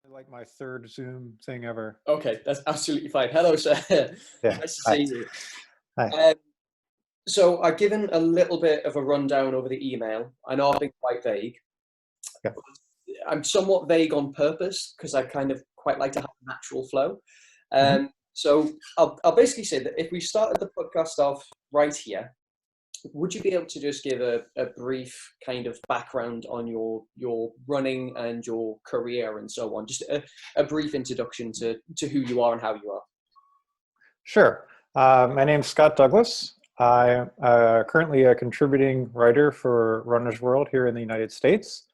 Like my third Zoom thing ever. Okay, that's absolutely fine. Hello, sir. Yeah. Nice to Hi. see you. Hi. Um, so I've given a little bit of a rundown over the email. I know I've been quite vague. Yeah. I'm somewhat vague on purpose because I kind of quite like to have a natural flow. Hmm. So I'll basically say that if we started the podcast off right here, would you be able to just give a brief kind of background on your running and your career and so on? Just a brief introduction to who you are and how you are. Sure. My name's Scott Douglas. I'm currently a contributing writer for Runner's World here in the United States.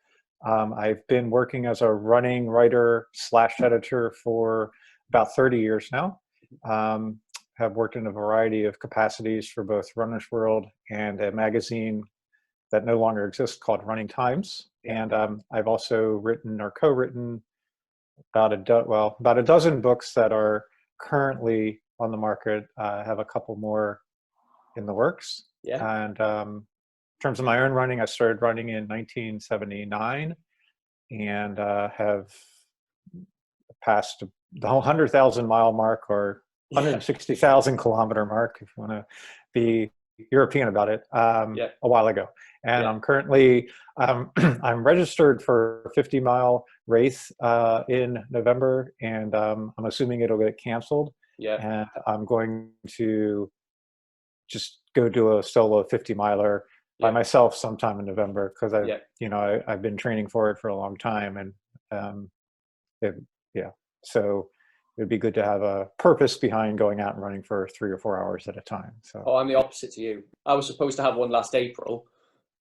I've been working as a running writer slash editor for about 30 years now. Have worked in a variety of capacities for both Runner's World and a magazine that no longer exists called Running Times. Yeah. And I've also written or co-written about a dozen books that are currently on the market. I have a couple more in the works. Yeah. And in terms of my own running, I started running in 1979 and have passed the whole 100,000-mile mark, or Yeah. 160,000 kilometer mark, if you want to be European about it, Yeah. a while ago. And Yeah. I'm currently, I'm registered for a 50-mile race in November, and I'm assuming it'll get canceled. Yeah. And I'm going to just go do a solo 50-miler by Yeah. myself sometime in November, because Yeah. I've been training for it for a long time, and it, yeah, so it'd be good to have a purpose behind going out and running for 3 or 4 hours at a time. So Oh, I'm the opposite to you. I was supposed to have one last April.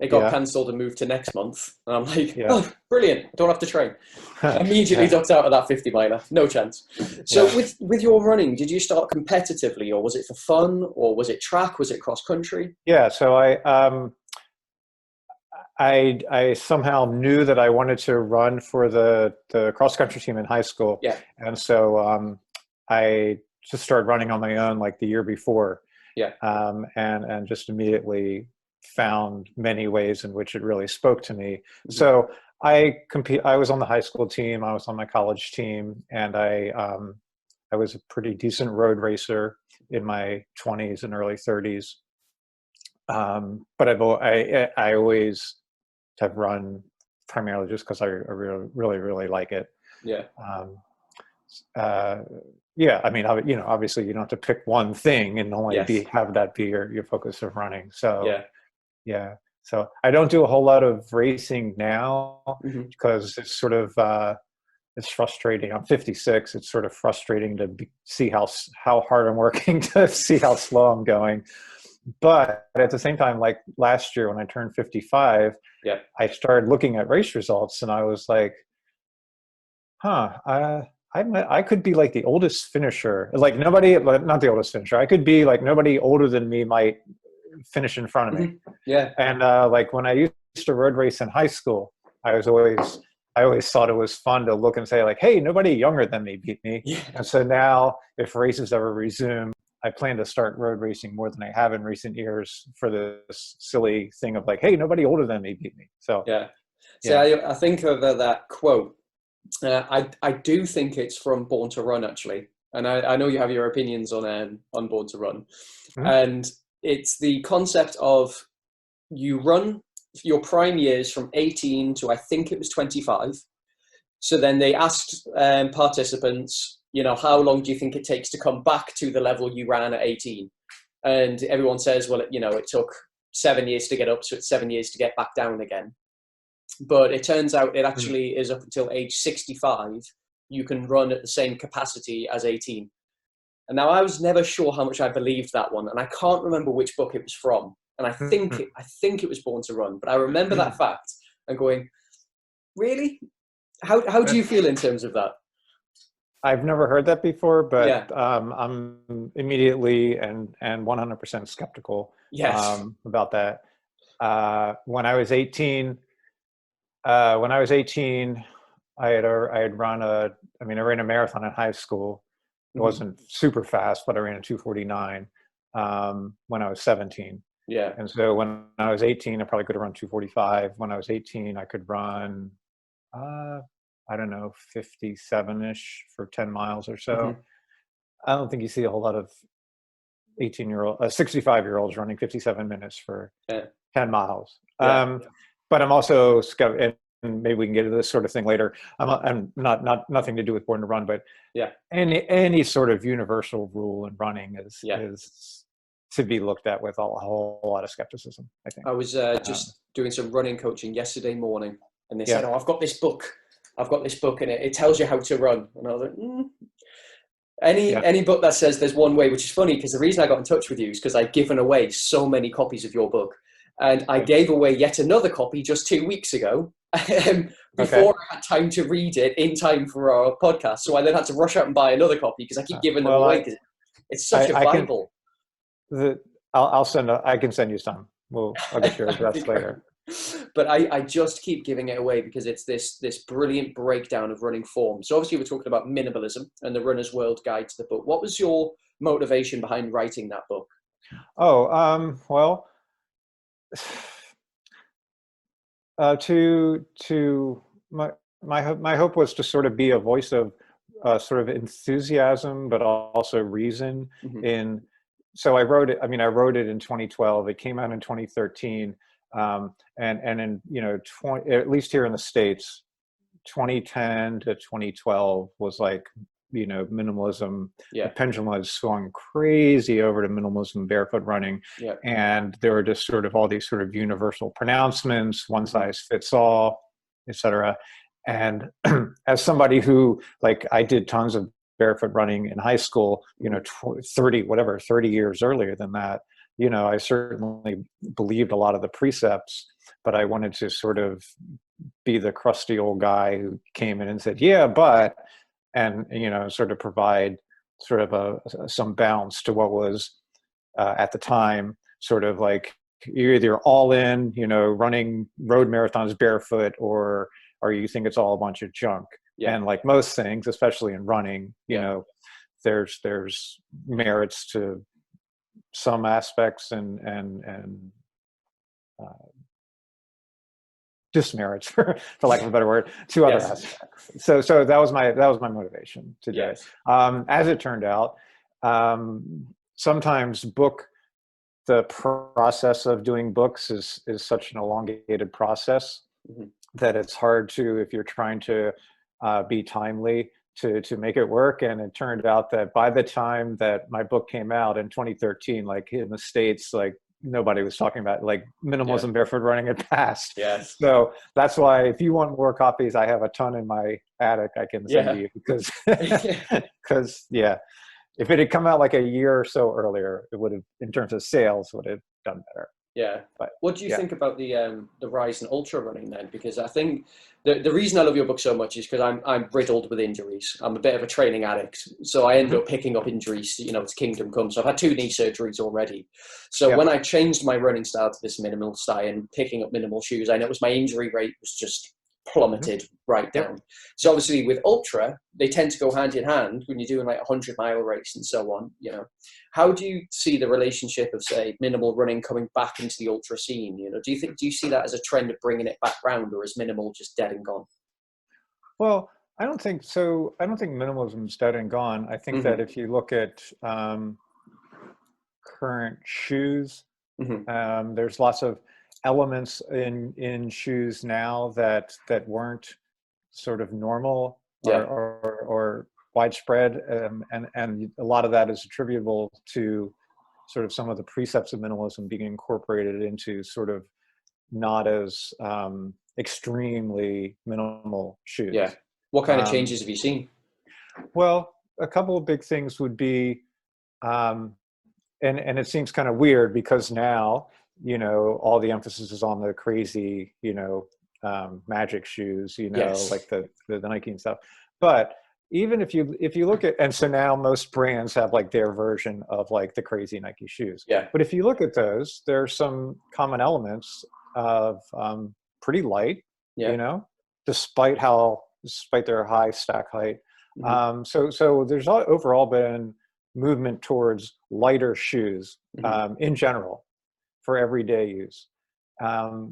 It got yeah, cancelled and moved to next month. And I'm like, yeah, oh, brilliant. I don't have to train. Immediately yeah, ducked out of that 50 miler. No chance. So yeah, with your running, did you start competitively, or was it for fun, or was it track? Was it cross country? yeah. So I somehow knew that I wanted to run for the cross country team in high school, Yeah. and so I just started running on my own like the year before, Yeah. and just immediately found many ways in which it really spoke to me. Mhm. So I was on the high school team, I was on my college team, and I was a pretty decent road racer in my 20s and early 30s. But I always have run primarily just because I really like it. Yeah. Um, uh, yeah, I mean, obviously you don't have to pick one thing and only Yes. have that be your focus of running. So Yeah. yeah, so I don't do a whole lot of racing now Hmm. because it's sort of it's frustrating. I'm 56. It's sort of frustrating to see how hard I'm working to see how slow I'm going. But at the same time, like last year when I turned 55, Yeah. I started looking at race results, and I was like, huh, I could be like the oldest finisher. Like nobody, not the oldest finisher. I could be like nobody older than me might finish in front of me. Hmm. Yeah. And like when I used to road race in high school, I was always I always thought it was fun to look and say like, hey, nobody younger than me beat me. Yeah. And so now, if races ever resume, I plan to start road racing more than I have in recent years for this silly thing of like, hey, nobody older than me beat me. So Yeah. So yeah. I think of that quote. I do think it's from Born to Run, actually, and I know you have your opinions on Born to Run, Mhm. and it's the concept of you run your prime years from 18 to I think it was 25. So then they asked participants, how long do you think it takes to come back to the level you ran at 18? And everyone says, well, it took 7 years to get up, so it's 7 years to get back down again. But it turns out it Mhm. actually is up until age 65, you can run at the same capacity as 18. And now I was never sure how much I believed that one, and I can't remember which book it was from. And I think it was Born to Run, but I remember that fact and going, really? How do you feel in terms of that? I've never heard that before, but Yeah. I'm immediately and 100% skeptical Yes. about that. When I was 18, when I was 18, I had run I ran a marathon in high school. It Hmm. wasn't super fast, but I ran a 2:49 when I was 17. Yeah. And so when I was 18, I probably could have run 2:45. When I was 18, I could run. I don't know, 57-ish for 10 miles or so. Hmm. I don't think you see a whole lot of 65-year-olds running 57 minutes for Yeah. 10 miles. Yeah. But I'm also, and maybe we can get into this sort of thing later. I'm not nothing to do with Born to Run, but Yeah. any sort of universal rule in running Yeah. is to be looked at with a whole lot of skepticism, I think. I was just doing some running coaching yesterday morning, and they said, Yeah. "Oh, I've got this book. I've got this book, and it tells you how to run." And I was like, Yeah. Any book that says there's one way," which is funny because the reason I got in touch with you is because I'd given away so many copies of your book, and I Right. gave away yet another copy just 2 weeks ago. Okay. Before I had time to read it in time for our podcast, so I then had to rush out and buy another copy because I keep giving them Well, away because it's such a I can Bible. the I can send you some. I'll get your That'd be address great. later. But I just keep giving it away because it's this brilliant breakdown of running form. So obviously we're talking about minimalism and the Runner's World Guide to the book. What was your motivation behind writing that book? Oh, well, to my hope was to sort of be a voice of sort of enthusiasm, but also reason. Hmm. In so I wrote it. I mean, I wrote it in 2012. It came out in 2013, and in 20, at least here in the States, 2010 to 2012 was like, minimalism. The Yeah, pendulum had swung crazy over to minimalism and barefoot running. yeah. And there were just sort of all these sort of universal pronouncements, one Hmm. size fits all, etc. And as somebody who, like, I did tons of barefoot running in high school, Hmm. 30 years earlier than that, I certainly believed a lot of the precepts, but I wanted to sort of be the crusty old guy who came in and said, yeah, but, and, sort of provide sort of some balance to what was at the time sort of like, you're either all in, running road marathons barefoot, or you think it's all a bunch of junk. Yeah, And like most things, especially in running, yeah, there's merits to some aspects and uh, dismerits, for lack of a better word, to other yes, aspects. So that was my motivation to do it. yes. As it turned out, sometimes the process of doing books is such an elongated process Hmm. that it's hard to, if you're trying to be timely, to make it work. And it turned out that by the time that my book came out in 2013, like in the States, like nobody was talking about, like, Yeah, minimalism barefoot running had passed. yes, So that's why, if you want more copies, I have a ton in my attic I can send to yeah. you, because yeah, if it had come out like a year or so earlier, it would have, in terms of sales, would have done better. Yeah. But What do you yeah. think about the rise in ultra running then? Because I think the reason I love your book so much is because I'm riddled with injuries. I'm a bit of a training addict, so I end Mhm. up picking up injuries. As kingdom comes. So I've had 2 knee surgeries already. So Yeah. when I changed my running style to this minimal style and picking up minimal shoes, I noticed my injury rate was just Mhm. plummeted right Yep. down. So obviously with ultra, they tend to go hand in hand when you're doing like 100-mile race and so on. How do you see the relationship of, say, minimal running coming back into the ultra scene? Do you see that as a trend of bringing it back round, or is minimal just dead and gone? Well, I don't think so. I don't think minimalism is dead and gone. I think that Hmm. if you look at current shoes, Hmm. there's lots of elements in shoes now that weren't sort of normal or Yeah, or widespread, and a lot of that is attributable to sort of some of the precepts of minimalism being incorporated into sort of not as extremely minimal yeah. shoes. What kind of Um, changes have you seen? well, a couple of big things would be, um, and it seems kind of weird because now, all the emphasis is on the crazy, magic shoes, Yes. like the Nike and stuff. But even if you look at, and so now most brands have like their version of like the crazy Nike shoes. Yeah. But if you look at those, there's some common elements of pretty light, you Yeah. know, despite their high stack height. Hmm. So there's overall been movement towards lighter shoes Hmm. in general for everyday use,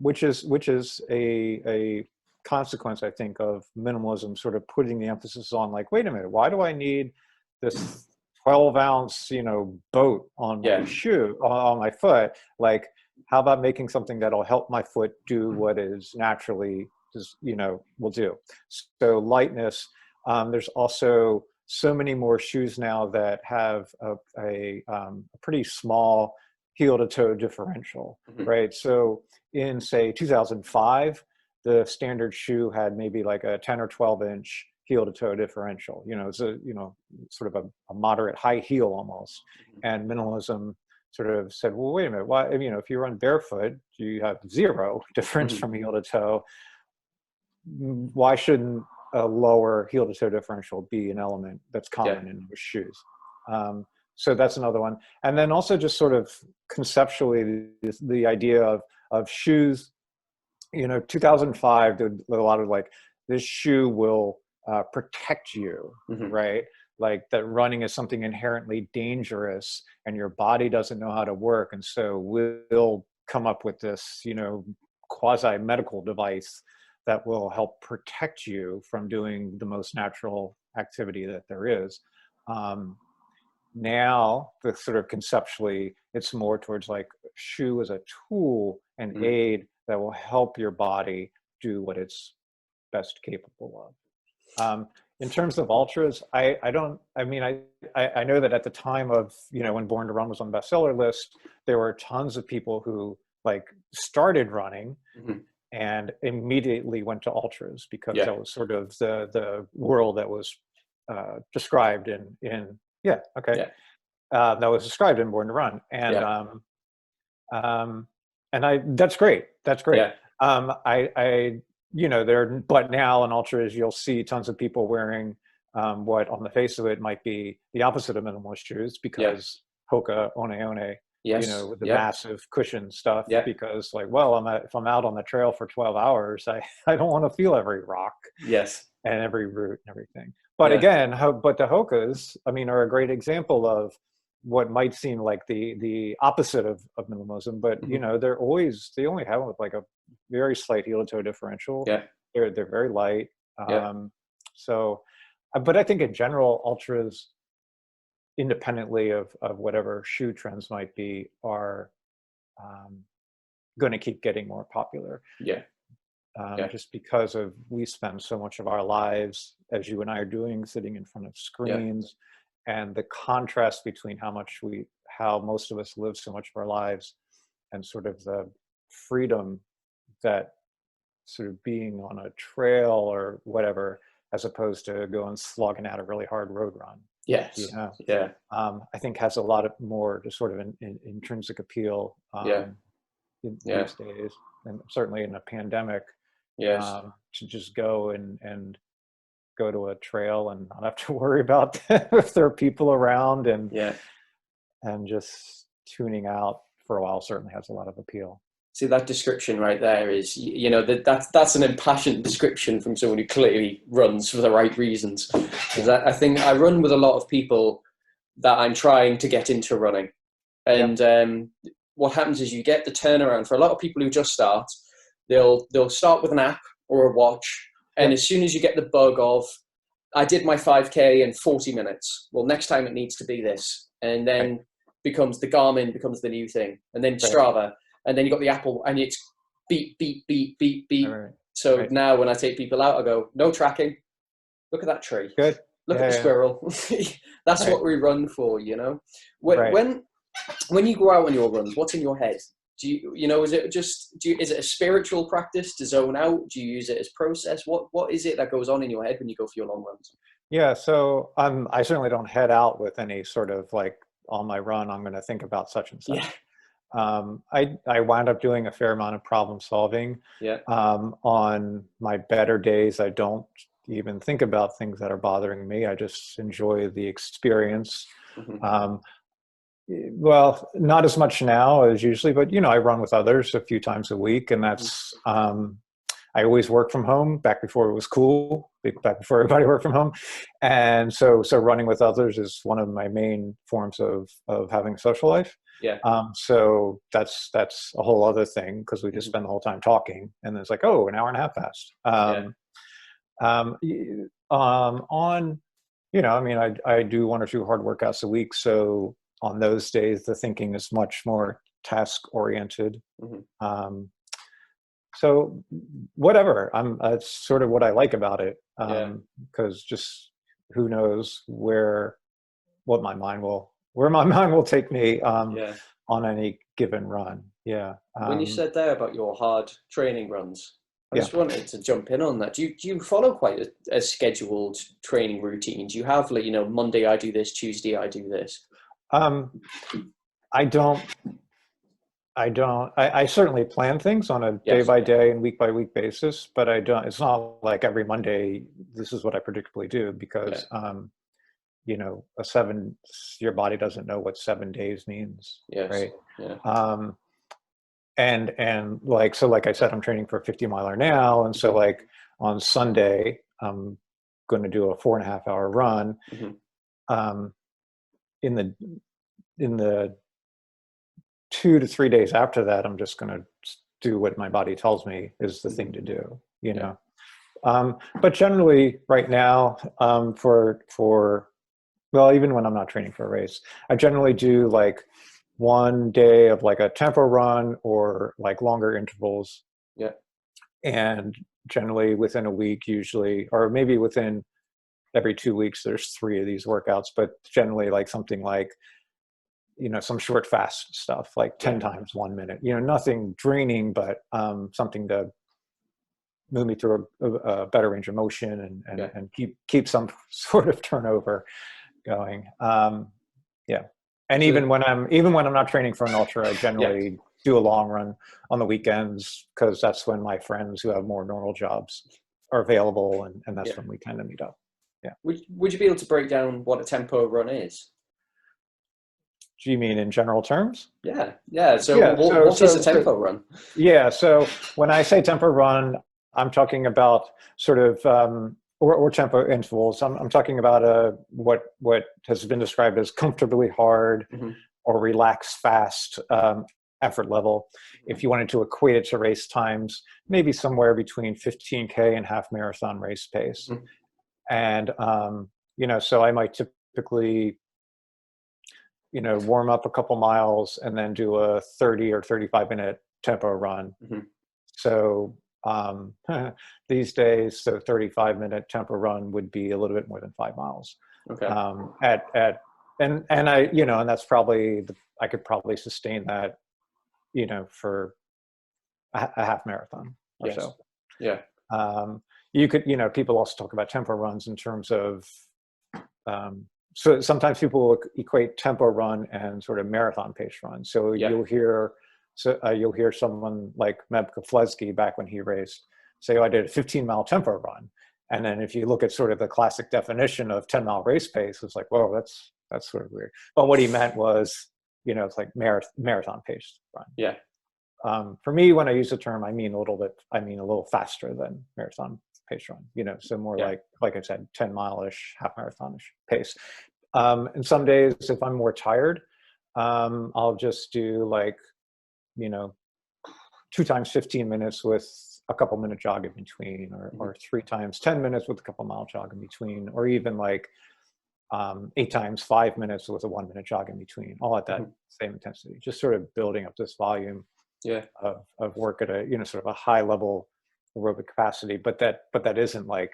which is a consequence, I think, of minimalism sort of putting the emphasis on like, wait a minute, why do I need this 12-ounce, boat on my shoe, on my foot? Like, how about making something that'll help my foot do what is naturally, just, will do? So lightness. There's also so many more shoes now that have a pretty small heel to toe differential, right? So in, say, 2005, the standard shoe had maybe like a 10 or 12 inch heel to toe differential. It's a, sort of a moderate high heel almost. And minimalism sort of said, well, wait a minute, why, if you run barefoot, you have zero difference from heel to toe. Why shouldn't a lower heel to toe differential be an element that's common in those shoes? So that's another one. And then also just sort of conceptually, the idea of shoes, 2005, there was a lot of like, this shoe will protect you, right? Like that running is something inherently dangerous and your body doesn't know how to work. And so we'll come up with this, quasi-medical device that will help protect you from doing the most natural activity that there is. Now, the sort of conceptually, it's more towards like shoe as a tool and aid that will help your body do what it's best capable of. In terms of ultras, I know that at the time of, when Born to Run was on the bestseller list, there were tons of people who like started running and immediately went to ultras because that was sort of the world that was described that was described in Born to Run. And that's great. That's great. But now in ultras, you'll see tons of people wearing what on the face of it might be the opposite of minimalist shoes, because Hoka, One, with the massive cushion stuff, because like, well, if I'm out on the trail for 12 hours, I don't want to feel every rock and every root and everything. But again, but the Hokas, are a great example of what might seem like the opposite of minimalism, but they only have like a very slight heel to toe differential. They're very light. So, but I think in general, ultras, independently of whatever shoe trends might be, are going to keep getting more popular. Just because we spend so much of our lives, as you and I are doing, sitting in front of screens, and the contrast between how most of us live so much of our lives and sort of the freedom that sort of being on a trail or whatever, as opposed to going slogging out a really hard road run. I think has a lot of more just sort of an intrinsic appeal these days, and certainly in a pandemic, to just go and go to a trail and not have to worry about if there are people around, and just tuning out for a while certainly has a lot of appeal. See, that description right there is, that's an impassioned description from someone who clearly runs for the right reasons. Because I think I run with a lot of people that I'm trying to get into running. And what happens is you get the turnaround. For a lot of people who just start, they'll start with an app or a watch. And as soon as you get the bug of, I did my 5K in 40 minutes. Well, next time it needs to be this. And then the Garmin becomes the new thing. And then Strava. And then you got the Apple, and it's beep, beep, beep, beep, beep. So now when I take people out, I go, no tracking. Look at that tree. Good. Look at the squirrel. That's what we run for, When you go out on your runs, what's in your head? Do you, is it a spiritual practice to zone out? Do you use it as process? What is it that goes on in your head when you go for your long runs? Yeah, so I certainly don't head out with any sort of like, on my run, I'm going to think about such and such. I wound up doing a fair amount of problem solving. On my better days, I don't even think about things that are bothering me. I just enjoy the experience. Well, not as much now as usually, but I run with others a few times a week, and that's I always work from home back before it was cool. back before everybody worked from home. And so running with others is one of my main forms of having a social life. Yeah. So that's a whole other thing, because we just Mhm. spend the whole time talking, and then it's like, oh, an hour and a half passed. Yeah. On, I mean, I do 1 or 2 hard workouts a week. So on those days, the thinking is much more task oriented. Mhm. So whatever, that's sort of what I like about it. Yeah. Because just who knows what my mind will, where my mind will take me, Yeah. on any given run. Yeah. When you said there about your hard training runs, I Yeah. just wanted to jump in on that. Do you follow quite a scheduled training routine? Do you have, like, Monday I do this, Tuesday I do this? Um, I don't, I certainly plan things on a day Yes. by day and week by week basis, but I don't, it's not like every Monday, this is what I predictably do, Yeah. because, your body doesn't know what 7 days means. Yes. Right. Yeah. Um, and like I said, I'm training for a 50-miler now. And so Mhm. like on Sunday, I'm going to do a 4.5-hour run. Mhm. Um, in the, in the 2 to 3 days after that, I'm just going to do what my body tells me is the thing Mhm. to do, Yeah. But generally right now, well, even when I'm not training for a race, I generally do like one day of like a tempo run or like longer intervals. Yeah. And generally within a week, usually, or maybe within every 2 weeks, there's 3 of these workouts, but generally like something like, some short fast stuff, like Yeah. 10 times 1 minute, nothing draining, but something to move me through a better range of motion, Yeah. and keep some sort of turnover going. Yeah. And So even when I'm not training for an ultra, I yeah. generally do a long run on the weekends, because that's when my friends who have more normal jobs are available, and Yeah. that's when we kind of meet up. Yeah. Would you be able to break down what a tempo run is? Do you mean in general terms? Yeah. Yeah. So Yeah. what is a tempo run? Yeah. So when I say tempo run, I'm talking about sort of, or tempo intervals. I'm talking about what has been described as comfortably hard Mhm. or relaxed fast, effort level. If you wanted to equate it to race times, maybe somewhere between 15K and half marathon race pace. Mhm. And so I might typically warm up a couple miles and then do a 30 or 35-minute tempo run. Mhm. So these days, so 35-minute tempo run would be a little bit more than 5 miles. Okay. And I, and that's probably I could probably sustain that, for a half marathon or Yes. so. Yeah. Um, you could, people also talk about tempo runs in terms of, so sometimes people will equate tempo run and sort of marathon pace run. So Yeah. you'll hear someone like Meb Keflezighi, back when he raced, say, "Oh, I did a 15-mile tempo run." And then if you look at sort of the classic definition of 10-mile race pace, it's like, whoa, that's sort of weird. But what he meant was, it's like marathon pace run. Yeah. For me, when I use the term, I mean a little faster than marathon pace run, so more Yeah. like I said, 10-mile-ish, half marathon-ish pace. And some days, if I'm more tired, I'll just do like, 2 times 15 minutes with a couple minute jog in between, Mhm. or 3 times 10 minutes with a couple mile jog in between, or even like 8 times 5 minutes with a 1 minute jog in between, all at that Mhm. same intensity, just sort of building up this volume Yeah. of work at a, sort of a high level aerobic capacity, but that isn't like,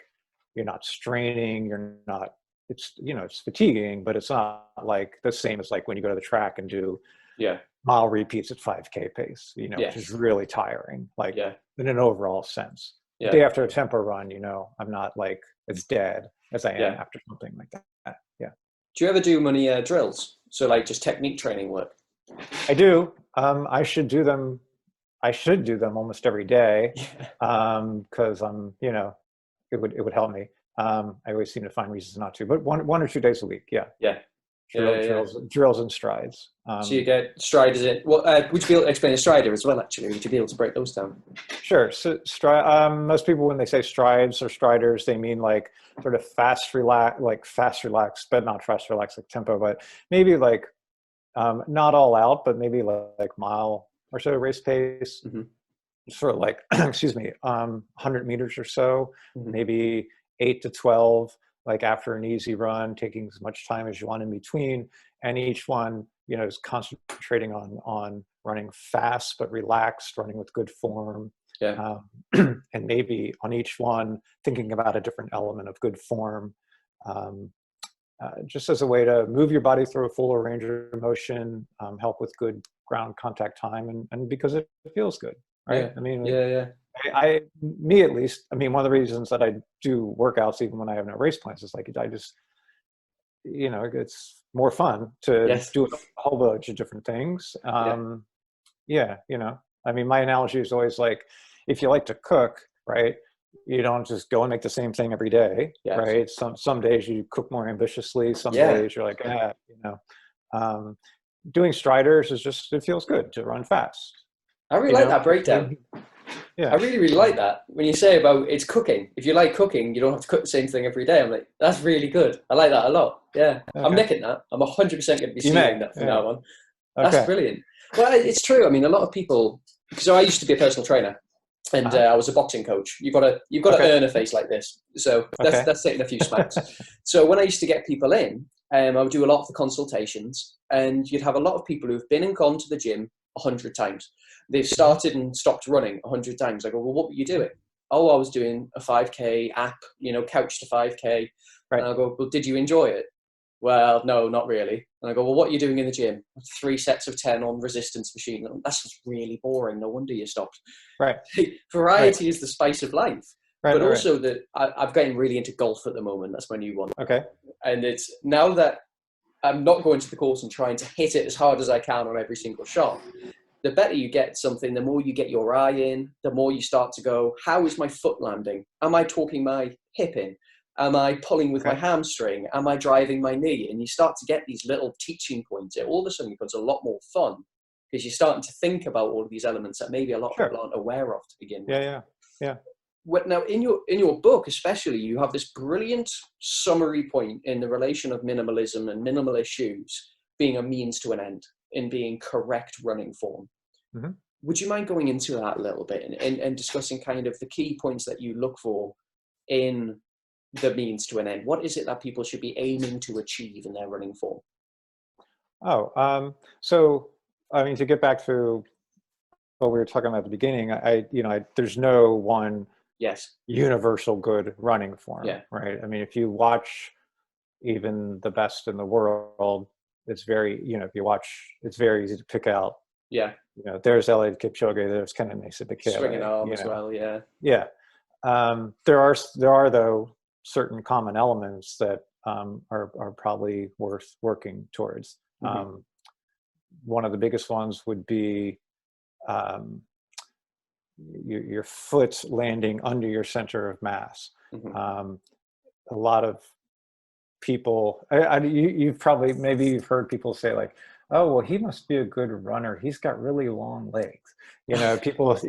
you're not straining, you're not, it's fatiguing, but it's not like the same as like when you go to the track and do Yeah. mile repeats at 5K pace, which is Yes. really tiring, like Yeah. in an overall sense. The Yeah. day after a tempo run, I'm not like as dead as I am Yeah. after something like that. Yeah. Do you ever do many drills? So like just technique training work? I do. I should do them. I should do them almost every day, Yeah. because it would help me. I always seem to find reasons not to, but one or 2 days a week. Yeah. Yeah. Yeah, yeah. drills and strides. So you get striders in. What would you be able to explain a strider as well? Actually, would you be able to break those down? Sure. So most people, when they say strides or striders, they mean like sort of fast relax, but not fast relax like tempo, but maybe like not all out, but maybe like mile or so race pace, Hmm. sort of like, excuse me, 100 meters or so, Hmm. maybe 8 to 12, like after an easy run, taking as much time as you want in between. And each one, is concentrating on running fast, but relaxed, running with good form. Yeah. And maybe on each one, thinking about a different element of good form. Um, just as a way to move your body through a fuller range of motion, help with good ground contact time, and because it feels good, right? Yeah. I mean, Yeah. Yeah. me at least, I mean, one of the reasons that I do workouts even when I have no race plans is like I just, it's more fun to Yes. do a whole bunch of different things. Yeah. Yeah, I mean, my analogy is always like, if you like to cook, right? You don't just go and make the same thing every day, Yes. right? Some days you cook more ambitiously. Some Yeah. days you're like, um, doing striders is just, it feels good to run fast, I really like that breakdown. Yeah. I really, really like that. When you say about it's cooking, if you like cooking, you don't have to cook the same thing every day. I'm like, that's really good. I like that a lot. Yeah. I'm Okay. nicking that. I'm 100% going to be You stealing may. that from Yeah. now on. That's Okay. brilliant. Well, it's true. I mean, a lot of people, because I used to be a personal trainer and Uh-huh. I was a boxing coach. You've got to Okay. earn a face like this. So Okay. that's taking a few smacks. So when I used to get people in, I would do a lot of the consultations, and you'd have a lot of people who've been and gone to the gym 100 times. They've started and stopped running 100 times. I go, well, what were you doing? Oh, I was doing a 5K app, couch to 5K. Right. And I go, well, did you enjoy it? Well, no, not really. And I go, well, what are you doing in the gym? 3 sets of 10 on resistance machine. That's just really boring. No wonder you stopped. Right. Variety is the spice of life. Right. But Right. also that I've gotten really into golf at the moment. That's my new one. Okay. And it's now that I'm not going to the course and trying to hit it as hard as I can on every single shot. The better you get something, the more you get your eye in, the more you start to go, how is my foot landing? Am I talking my hip in? Am I pulling with my hamstring? Am I driving my knee? And you start to get these little teaching points. It all of a sudden becomes a lot more fun because you're starting to think about all of these elements that maybe a lot of people aren't aware of to begin with. Yeah. Now, in your book, especially, you have this brilliant summary point in the relation of minimalism and minimalist shoes being a means to an end in being correct running form. Mm-hmm. Would you mind going into that a little bit and discussing kind of the key points that you look for in the means to an end? What is it that people should be aiming to achieve in their running form? So, I mean, to get back to what we were talking about at the beginning, there's no one universal good running form, right? I mean, if you watch even the best in the world, it's very, if you watch, it's very easy to pick out. Yeah. There's Eliud Kipchoge, there's Kenenisa Bekele. Swinging arm as well, yeah. Yeah. There are though certain common elements that are probably worth working towards. Mm-hmm. One of the biggest ones would be your foot landing under your center of mass. Mm-hmm. A lot of people, you've probably, maybe you've heard people say like, oh, well, he must be a good runner. He's got really long legs. People, oh,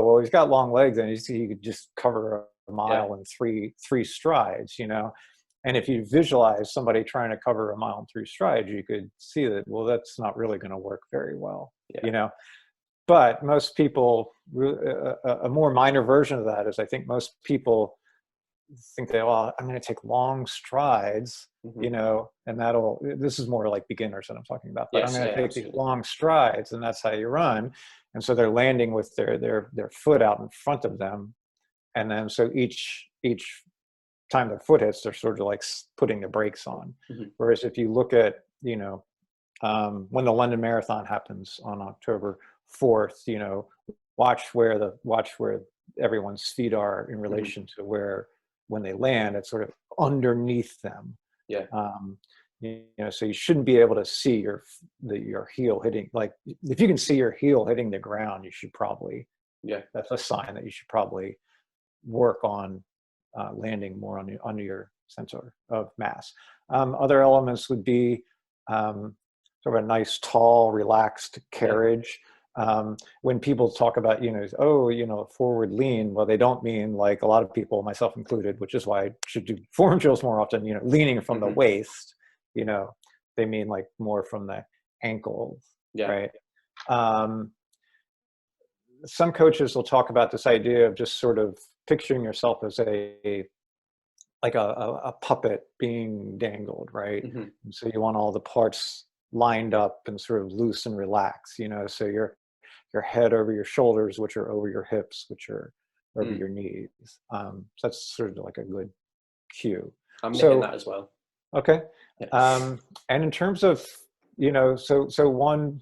well, he's got long legs and he could just cover a mile in three strides, And if you visualize somebody trying to cover a mile in 3 strides, you could see that, well, that's not really going to work very well, But most people, a more minor version of that is I think most people think that, well, I'm going to take long strides, and this is more like beginners that I'm talking about, but I'm going to take these long strides, and that's how you run. And so they're landing with their foot out in front of them. And then, so each time their foot hits, they're sort of like putting the brakes on. Mm-hmm. Whereas if you look at, when the London Marathon happens on October 4th, watch where everyone's feet are in relation to where, when they land, it's sort of underneath them. So you shouldn't be able to see your heel hitting. Like, if you can see your heel hitting the ground, you should probably, that's a sign that you should probably work on landing more under center of mass. Other elements would be sort of a nice, tall, relaxed carriage. When people talk about, forward lean, well, they don't mean, like a lot of people, myself included, which is why I should do form drills more often, leaning from the waist, they mean like more from the ankles, right? Some coaches will talk about this idea of just sort of picturing yourself as a puppet being dangled, right? And so you want all the parts lined up and sort of loose and relaxed, so your head over your shoulders, which are over your hips, which are over your knees. So that's sort of like a good cue. I'm getting that as well. Okay. And in terms of, so one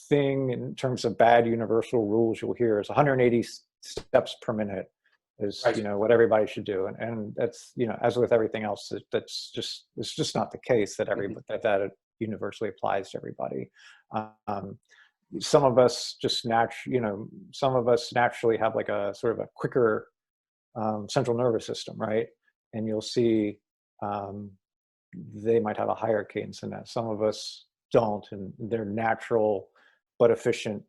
thing in terms of bad universal rules you'll hear is 180 steps per minute is, what everybody should do. And that's, as with everything else, it's just not the case that that it universally applies to everybody. Some of us just naturally have like a sort of a quicker central nervous system, right? And you'll see they might have a higher cadence than that. Some of us don't, and their natural but efficient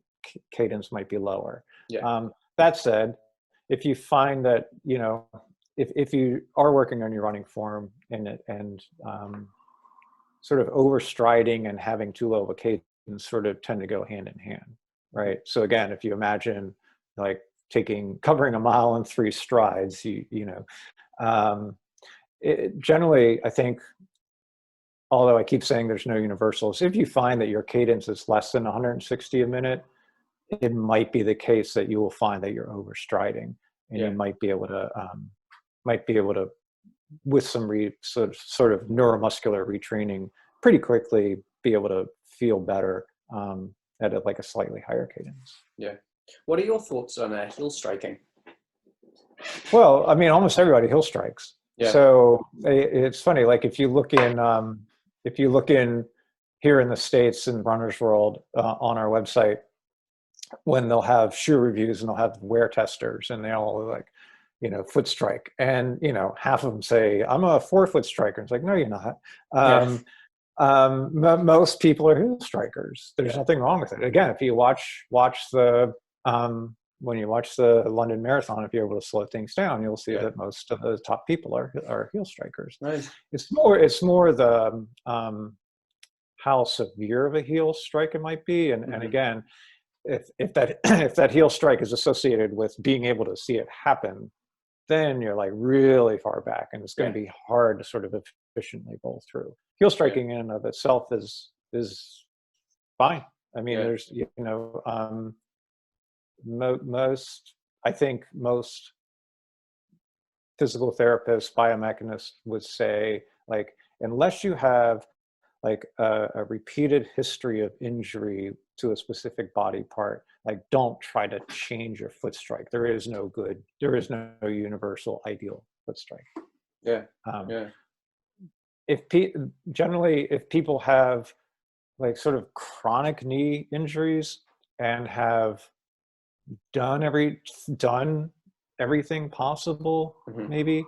cadence might be lower. That said, if you find that, if you are working on your running form and sort of overstriding and having too low of a cadence sort of tend to go hand in hand, right? So again, if you imagine like covering a mile in 3 strides, generally, I think, although I keep saying there's no universals, if you find that your cadence is less than 160 a minute, it might be the case that you will find that you're overstriding, and you might be able to, with some sort of neuromuscular retraining, pretty quickly be able to feel better at a slightly higher cadence. Yeah. What are your thoughts on heel striking? Well, I mean, almost everybody heel strikes. So it's funny, like if you look in here in the States in Runner's World on our website, when they'll have shoe reviews and they'll have wear testers and they all like, foot strike. And, half of them say, I'm a 4-foot striker. It's like, no, you're not. Most people are heel strikers. There's nothing wrong with it. Again, if you watch the, when you watch the London Marathon, if you're able to slow things down, you'll see that most of the top people are heel strikers. Right. It's more the how severe of a heel strike it might be, and again, if that heel strike is associated with being able to see it happen, then you're like really far back, and it's going to be hard to sort of efficiently roll through. Heel striking in and of itself is fine. I mean, there's most physical therapists, biomechanists would say, like, unless you have like a repeated history of injury to a specific body part, like don't try to change your foot strike. There is no universal ideal foot strike. If people have like sort of chronic knee injuries and have done everything possible, maybe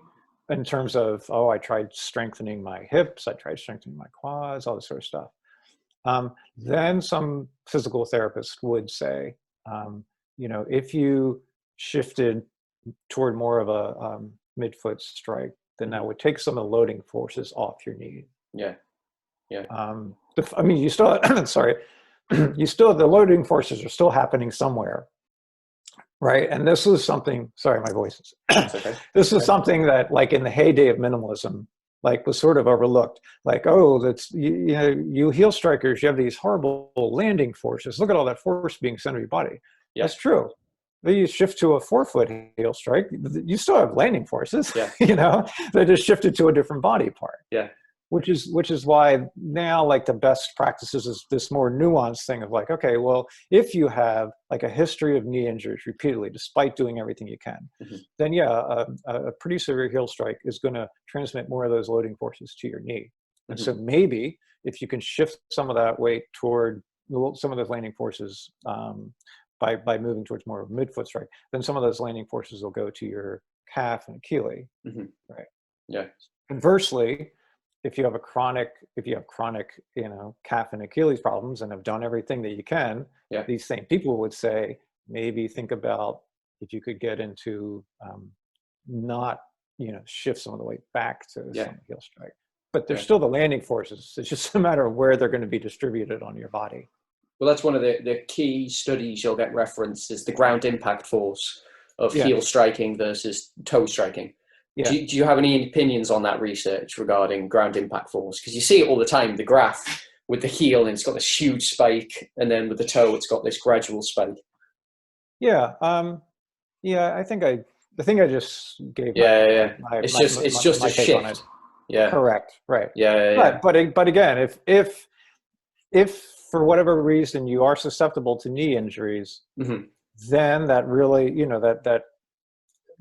in terms of, I tried strengthening my hips, I tried strengthening my quads, all this sort of stuff. Then some physical therapists would say, if you shifted toward more of a midfoot strike, then that would take some of the loading forces off your knee. I mean, you still, sorry, the loading forces are still happening somewhere. Right. And this was something, sorry, my voice is, this is something that like in the heyday of minimalism, like was sort of overlooked. Like, that's, you heel strikers, you have these horrible landing forces. Look at all that force being sent to your body. That's true. But you shift to a 4-foot heel strike, you still have landing forces, they just shifted to a different body part. Which is why now like the best practices is this more nuanced thing of like, okay, well, if you have like a history of knee injuries repeatedly, despite doing everything you can, then a pretty severe heel strike is going to transmit more of those loading forces to your knee. And so maybe if you can shift some of that weight toward some of those landing forces by moving towards more of a midfoot strike, then some of those landing forces will go to your calf and Achilles, right? Conversely, if you have chronic, calf and Achilles problems and have done everything that you can, Yeah. these same people would say, maybe think about if you could get into not, shift some of the weight back to some heel strike. But there's still the landing forces. It's just a matter of where they're going to be distributed on your body. Well, that's one of the key studies you'll get referenced is the ground impact force of heel striking versus toe striking. Yeah. Do you have any opinions on that research regarding ground impact force? Because you see it all the time, the graph with the heel, and it's got this huge spike, and then with the toe, it's got this gradual spike. Yeah. I think I just gave. It's just a shift. Yeah. Correct. Right. Yeah. But again, if for whatever reason you are susceptible to knee injuries, then that really, that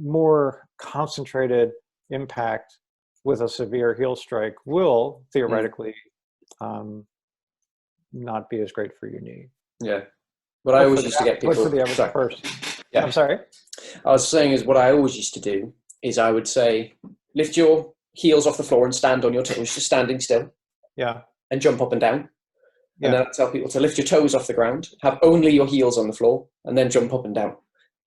more concentrated impact with a severe heel strike will theoretically not be as great for your knee. Yeah. But I always used to get people. For the average person. Yeah. I'm sorry. I was saying is what I always used to do is I would say lift your heels off the floor and stand on your toes, just standing still. Yeah. And jump up and down. And then I tell people to lift your toes off the ground, have only your heels on the floor, and then jump up and down.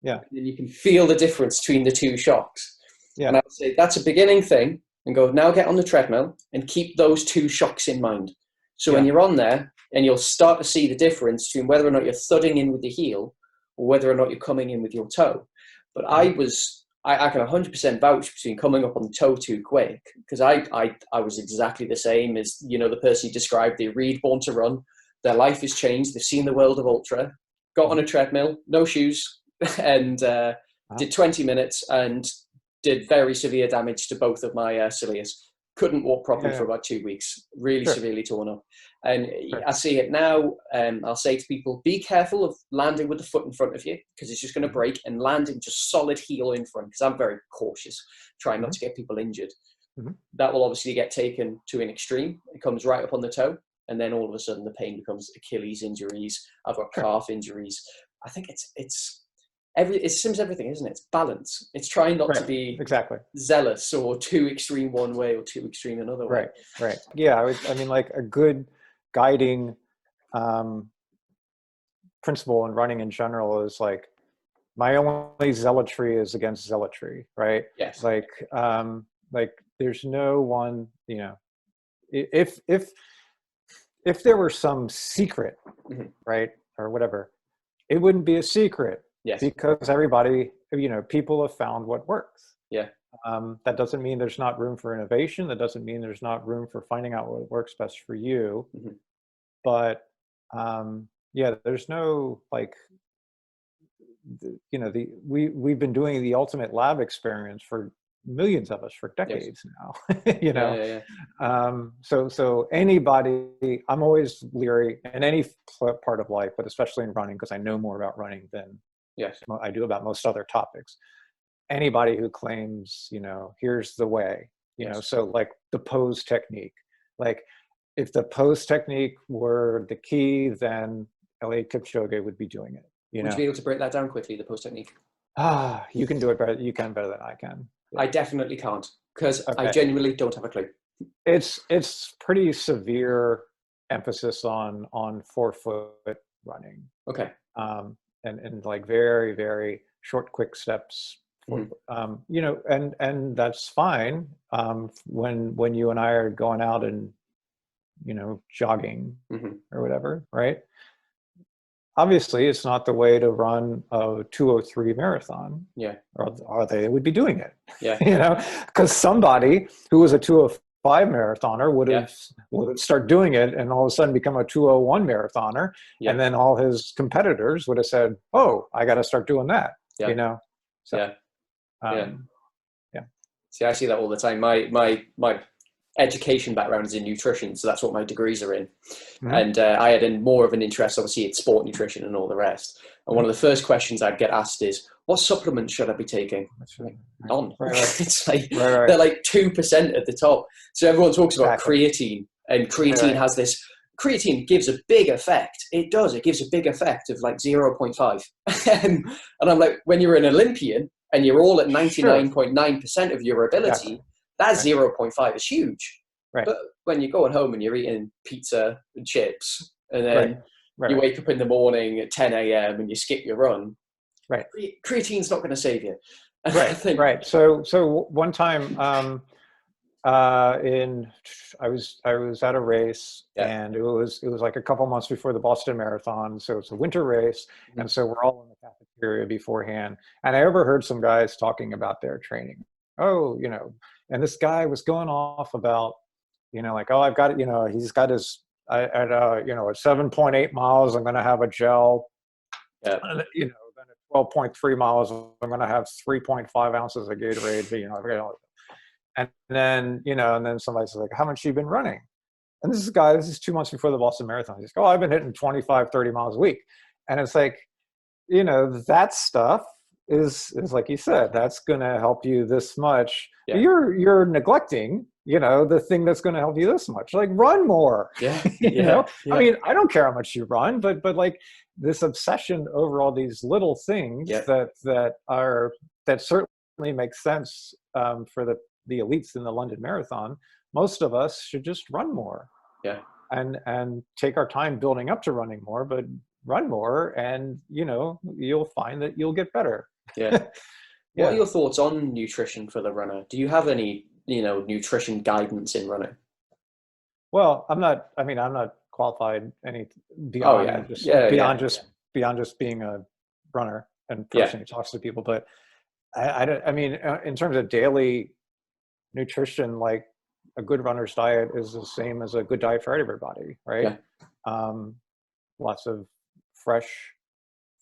Yeah. And you can feel the difference between the two shocks. Yeah. And I would say that's a beginning thing, and go, now get on the treadmill and keep those two shocks in mind. So when you're on there, and you'll start to see the difference between whether or not you're thudding in with the heel or whether or not you're coming in with your toe. But I can 100% vouch between coming up on the toe too quick, because I was exactly the same as, the person you described. They read Born to Run. Their life has changed. They've seen the world of ultra, got on a treadmill, no shoes, and did 20 minutes and did very severe damage to both of my cilia. Couldn't walk properly for about 2 weeks, really severely torn up. And I see it now. I'll say to people, be careful of landing with the foot in front of you, because it's just going to break, and landing just solid heel in front, because I'm very cautious, trying not to get people injured. That will obviously get taken to an extreme. It comes right up on the toe, and then all of a sudden the pain becomes Achilles injuries. I've got calf injuries. I think it's seems everything, isn't it? It's balance. It's trying not to be zealous or too extreme one way or too extreme another way. Right. Yeah. I mean, like a good guiding principle in running in general is like, my only zealotry is against zealotry, right? Yes. Like there's no one, if there were some secret, right, or whatever, it wouldn't be a secret. Yes. Because everybody, people have found what works. Yeah. That doesn't mean there's not room for innovation. That doesn't mean there's not room for finding out what works best for you. But there's no we've been doing the ultimate lab experiments for millions of us for decades now. So anybody, I'm always leery in any part of life, but especially in running, because I know more about running than I do about most other topics. Anybody who claims, here's the way, so like the pose technique, like if the pose technique were the key, then Eliud Kipchoge would be doing it. Would you be able to break that down quickly, the pose technique? You can do it better. You can better than I can. I definitely can't, because I genuinely don't have a clue. It's pretty severe emphasis on forefoot running. Okay. And like very, very short, quick steps. And that's fine when you and I are going out and jogging or whatever, right? Obviously, it's not the way to run a 2:03 marathon. Yeah. Or they would be doing it. Yeah. Because somebody who was a 2:05 marathoner would start doing it and all of a sudden become a 2:01 marathoner. Yeah. And then all his competitors would have said, oh, I got to start doing that. Yeah. So, yeah. See, I see that all the time. My education background is in nutrition, so that's what my degrees are in. And I had more of an interest, obviously, in sport nutrition and all the rest. And one of the first questions I'd get asked is, what supplements should I be taking? Like, none. It's like they're like 2% at the top. So everyone talks about creatine, and creatine has this. Creatine gives a big effect. It does. It gives a big effect of like 0.5. And I'm like, when you're an Olympian and you're all at 99.9% of your ability, That Right. 0.5 is huge. Right. But when you're going home and you're eating pizza and chips, and Right. then Right. you Right. wake up in the morning at 10 a.m. and you skip your run, Right. creatine's not going to save you. And I Right. think, Right. So one time, in I was at a race, yeah, and it was like a couple months before the Boston Marathon, so it's a winter race, and so we're all in the cafeteria beforehand, and I overheard some guys talking about their training. Oh, and this guy was going off about, like, oh, I've got it, he's got his at at 7.8 miles, I'm going to have a gel, yeah, then at 12.3 miles, I'm going to have 3.5 ounces of Gatorade, and then, and then somebody's like, how much you been running? And this is 2 months before the Boston Marathon. He's like, oh, I've been hitting 25, 30 miles a week. And it's like, that stuff is like you said, that's going to help you this much. yeah, But you're neglecting, the thing that's going to help you this much. Like, run more. yeah, you yeah, know, I yeah, mean, I don't care how much you run, but like this obsession over all these little things yeah, that certainly make sense for the elites in the London Marathon. Most of us should just run more yeah. and take our time building up to running more, but run more, and you'll find that you'll get better. Yeah. What are Yeah. your thoughts on nutrition for the runner? Do you have any, nutrition guidance in running? Well, I'm not qualified any Oh yeah, yeah, yeah, beyond just being a runner and yeah, person who talks to people. But I don't, I mean, in terms of daily nutrition, like a good runner's diet is the same as a good diet for everybody, right? yeah. Um, Lots of fresh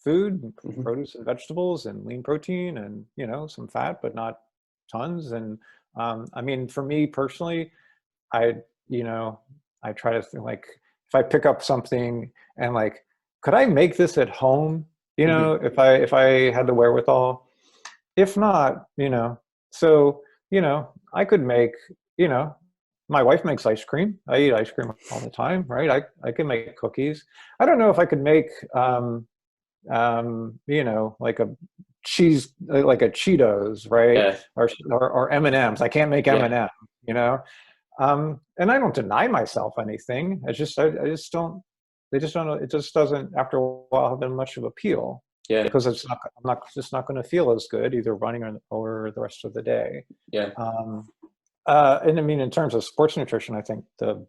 food, Hmm. produce and vegetables, and lean protein, and some fat, but not tons. And I mean, for me personally, I you know I try to think, like, if I pick up something and, like, could I make this at home? Hmm. If I had the wherewithal. If not, so I could make, you know my wife makes ice cream. I eat ice cream all the time, right? I can make cookies. I don't know if I could make like a cheese, like a Cheetos, right? Yeah, Or M&Ms. I can't make yeah, M&M, you know. And I don't deny myself anything. I just don't. They just don't. It just doesn't, after a while, have much of appeal, yeah, because I'm not just not going to feel as good either running or the rest of the day. yeah, Um, and I mean, in terms of sports nutrition, I think the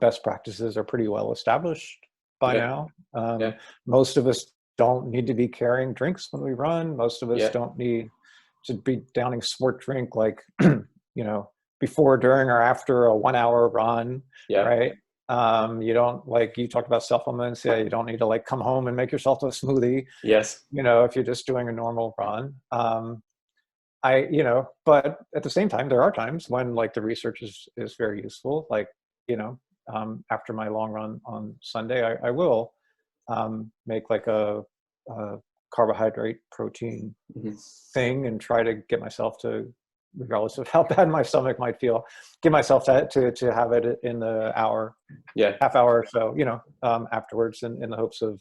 best practices are pretty well established by yeah, now. yeah, Most of us don't need to be carrying drinks when we run. Most of us yeah, don't need to be downing sport drink, like, before, during, or after a 1 hour run, yeah, right? You don't, like you talked about supplements. Yeah, you don't need to, like, come home and make yourself a smoothie, yes, if you're just doing a normal run. But at the same time, there are times when, like, the research is very useful. Like, after my long run on Sunday, I will make, like, a carbohydrate protein hmm, thing, and try to get myself to, regardless of how bad my stomach might feel, get myself to have it in the yeah. half hour or so, afterwards, in the hopes of,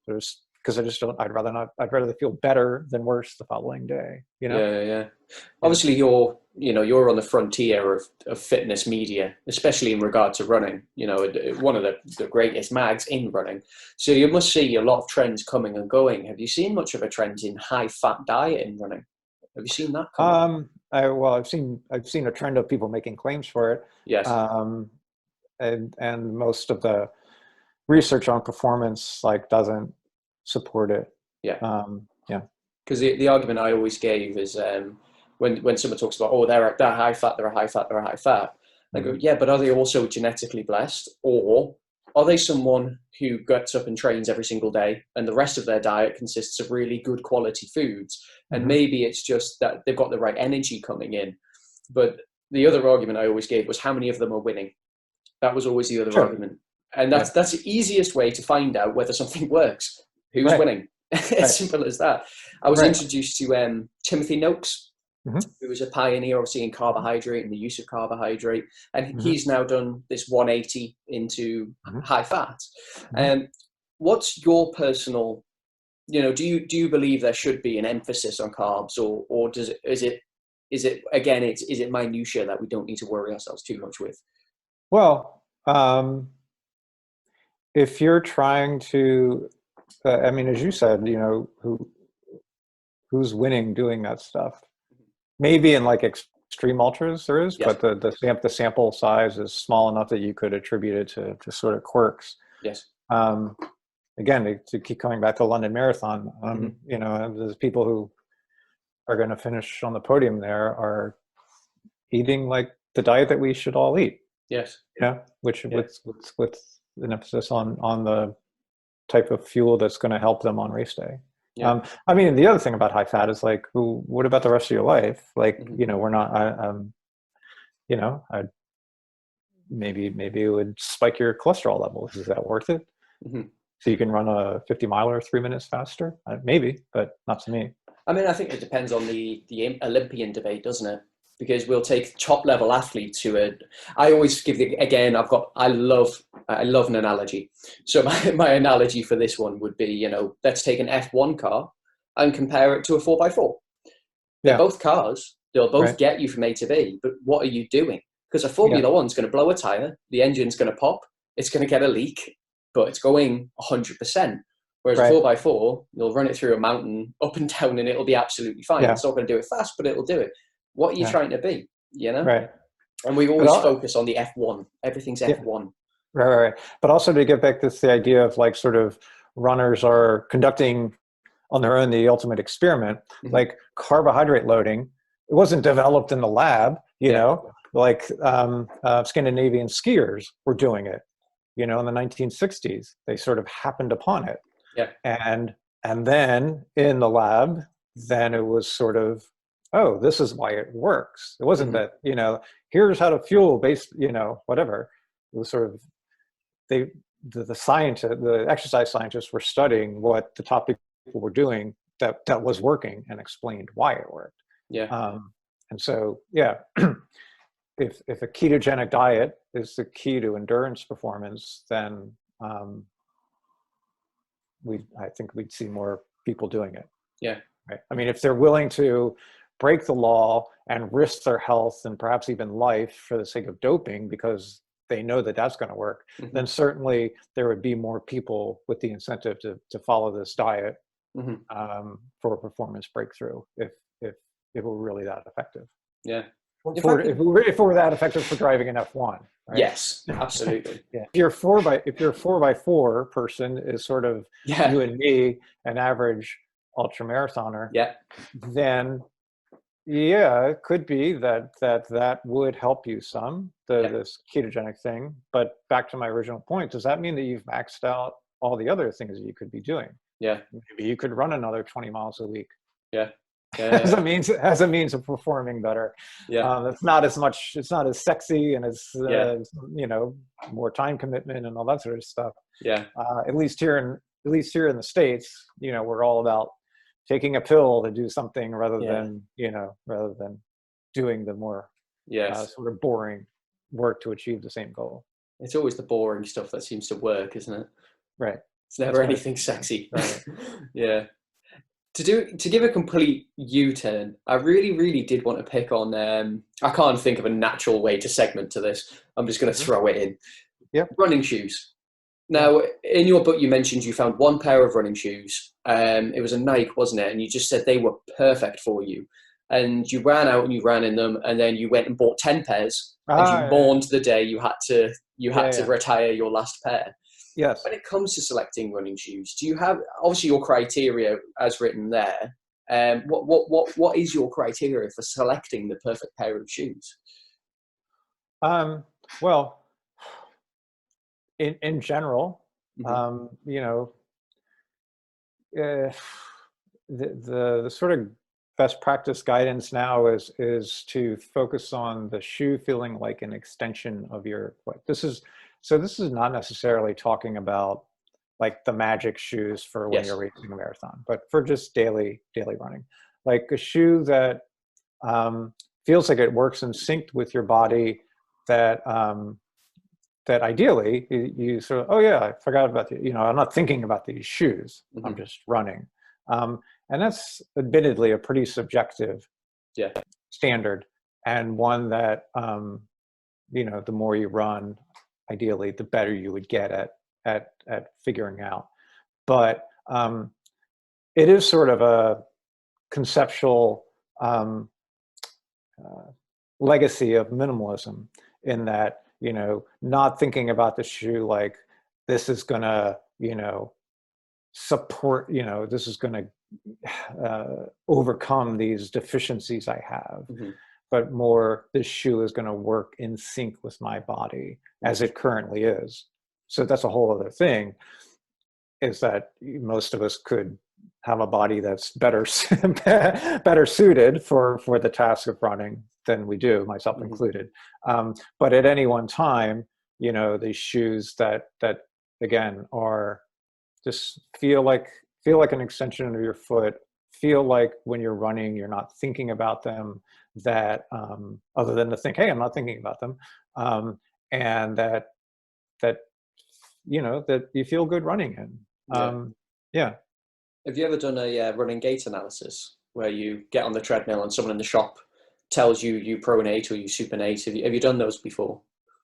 there's, because I just don't, I'd rather not, I'd rather feel better than worse the following day. Yeah, yeah. Yeah. Obviously, you're on the frontier of fitness media, especially in regard to running. One of the greatest mags in running. So you must see a lot of trends coming and going. Have you seen much of a trend in high fat diet in running? Have you seen that come up? Well, I've seen a trend of people making claims for it. Yes. Um, and most of the research on performance, like, doesn't support it. Yeah. Yeah. Because the argument I always gave is when someone talks about, oh, they're high fat, they're a high fat, they're a high fat. I go, Mhm. yeah, but are they also genetically blessed, or are they someone who gets up and trains every single day, and the rest of their diet consists of really good quality foods, and Mhm. maybe it's just that they've got the right energy coming in. But the other argument I always gave was, how many of them are winning? That was always the other Sure. argument, and Yeah. that's the easiest way to find out whether something works. Who's Right. winning? As Right. simple as that. I was Right. introduced to Timothy Noakes, Mhm. who was a pioneer, obviously, in carbohydrate and the use of carbohydrate, and Mhm. he's now done this 180 into Mhm. high fat. Mhm. What's your personal? Do you believe there should be an emphasis on carbs, or is it is it, again, is it minutia that we don't need to worry ourselves too much with? Well, if you're trying to, I mean, as you said, you know, who's winning doing that stuff? Maybe in like extreme ultras there is, Yes. but the sample size is small enough that you could attribute it to sort of quirks. Yes. Again, to keep coming back to London Marathon, you know, there's people who are going to finish on the podium there are eating like the diet that we should all eat. Yes. Yeah, which with an emphasis on the type of fuel that's going to help them on race day. Yeah. I mean, the other thing about high fat is like, what about the rest of your life? Like, you know, we're not, you know, maybe it would spike your cholesterol levels. Is that worth it? So you can run a 50 miler 3 minutes faster? Maybe, but not to me. I mean, I think it depends on the Olympian debate, doesn't it? Because we'll take top level athletes who are, I always give again, I love an analogy. So my analogy for this one would be, you know, let's take an F1 car and compare it to a 4x4. They're both cars. They'll both get you from A to B, but what are you doing? Because a Formula One's going to blow a tire, the engine's going to pop, it's going to get a leak, but it's going 100%. Whereas a 4x4, you'll run it through a mountain up and down and it'll be absolutely fine. It's not going to do it fast, but it'll do it. What are you trying to be, you know? Right. And we always focus on the F1. Everything's F1. Right. But also to get back to the idea of like sort of runners are conducting on their own the ultimate experiment, like carbohydrate loading. It wasn't developed in the lab, you know, like Scandinavian skiers were doing it, you know, in the 1960s. They sort of happened upon it. Yeah. And then in the lab, then it was sort of, oh, this is why it works. It wasn't that, you know, here's how to fuel based, you know, whatever. It was sort of, the exercise scientists were studying what the top people were doing that was working and explained why it worked. Yeah. And so, yeah, if a ketogenic diet is the key to endurance performance, then I think we'd see more people doing it. Yeah. Right. I mean, if they're willing to break the law and risk their health and perhaps even life for the sake of doping because they know that that's going to work, then certainly there would be more people with the incentive to follow this diet for a performance breakthrough if it were really that effective. Yeah. If it were that effective for driving an F1. Right? Yes, absolutely. Yeah. If your 4x4 person is sort of you and me, an average ultra marathoner, then it could be that would help you some, this ketogenic thing. But back to my original point, does that mean that you've maxed out all the other things that you could be doing? Yeah. Maybe you could run another 20 miles a week. Yeah. As a means of performing better. It's not as sexy and it's you know, more time commitment and all that sort of stuff. At least here in the States, you know, we're all about taking a pill to do something rather than doing the more sort of boring work to achieve the same goal. It's always the boring stuff that seems to work, isn't it? Right. It's never anything sexy. Right. Yeah. To give a complete U-turn, I really did want to pick on, I can't think of a natural way to segment to this. I'm just going to throw it in. Running shoes. Now, in your book, you mentioned you found one pair of running shoes. It was a Nike, wasn't it? And you just said they were perfect for you. And you ran out and you ran in them, and then you went and bought 10 pairs, and you mourned the day you had to retire your last pair. Yes. When it comes to selecting running shoes, do you have, obviously your criteria as written there? What is your criteria for selecting the perfect pair of shoes? Well, in general, you know, the sort of best practice guidance now is to focus on the shoe feeling like an extension of your foot. This is not necessarily talking about like the magic shoes for when you're racing a marathon, but for just daily running, like a shoe that feels like it works in sync with your body, that ideally you sort of, oh yeah, I forgot about the, you know, I'm not thinking about these shoes, I'm just running. And that's admittedly a pretty subjective standard, and one that, you know, the more you run, ideally, the better you would get at figuring out. But it is sort of a conceptual legacy of minimalism, in that, you know, not thinking about the shoe like this is gonna, you know, support, you know, this is gonna overcome these deficiencies I have, but more, this shoe is gonna work in sync with my body as it currently is. So that's a whole other thing, is that most of us could have a body that's better better suited for the task of running than we do, myself included. But at any one time, you know, these shoes that again are just feel like an extension of your foot, feel like when you're running you're not thinking about them, that other than to think, hey, I'm not thinking about them, and that you know, that you feel good running in. Yeah. Have you ever done a running gait analysis where you get on the treadmill and someone in the shop tells you you pronate or you supinate? Have you done those before?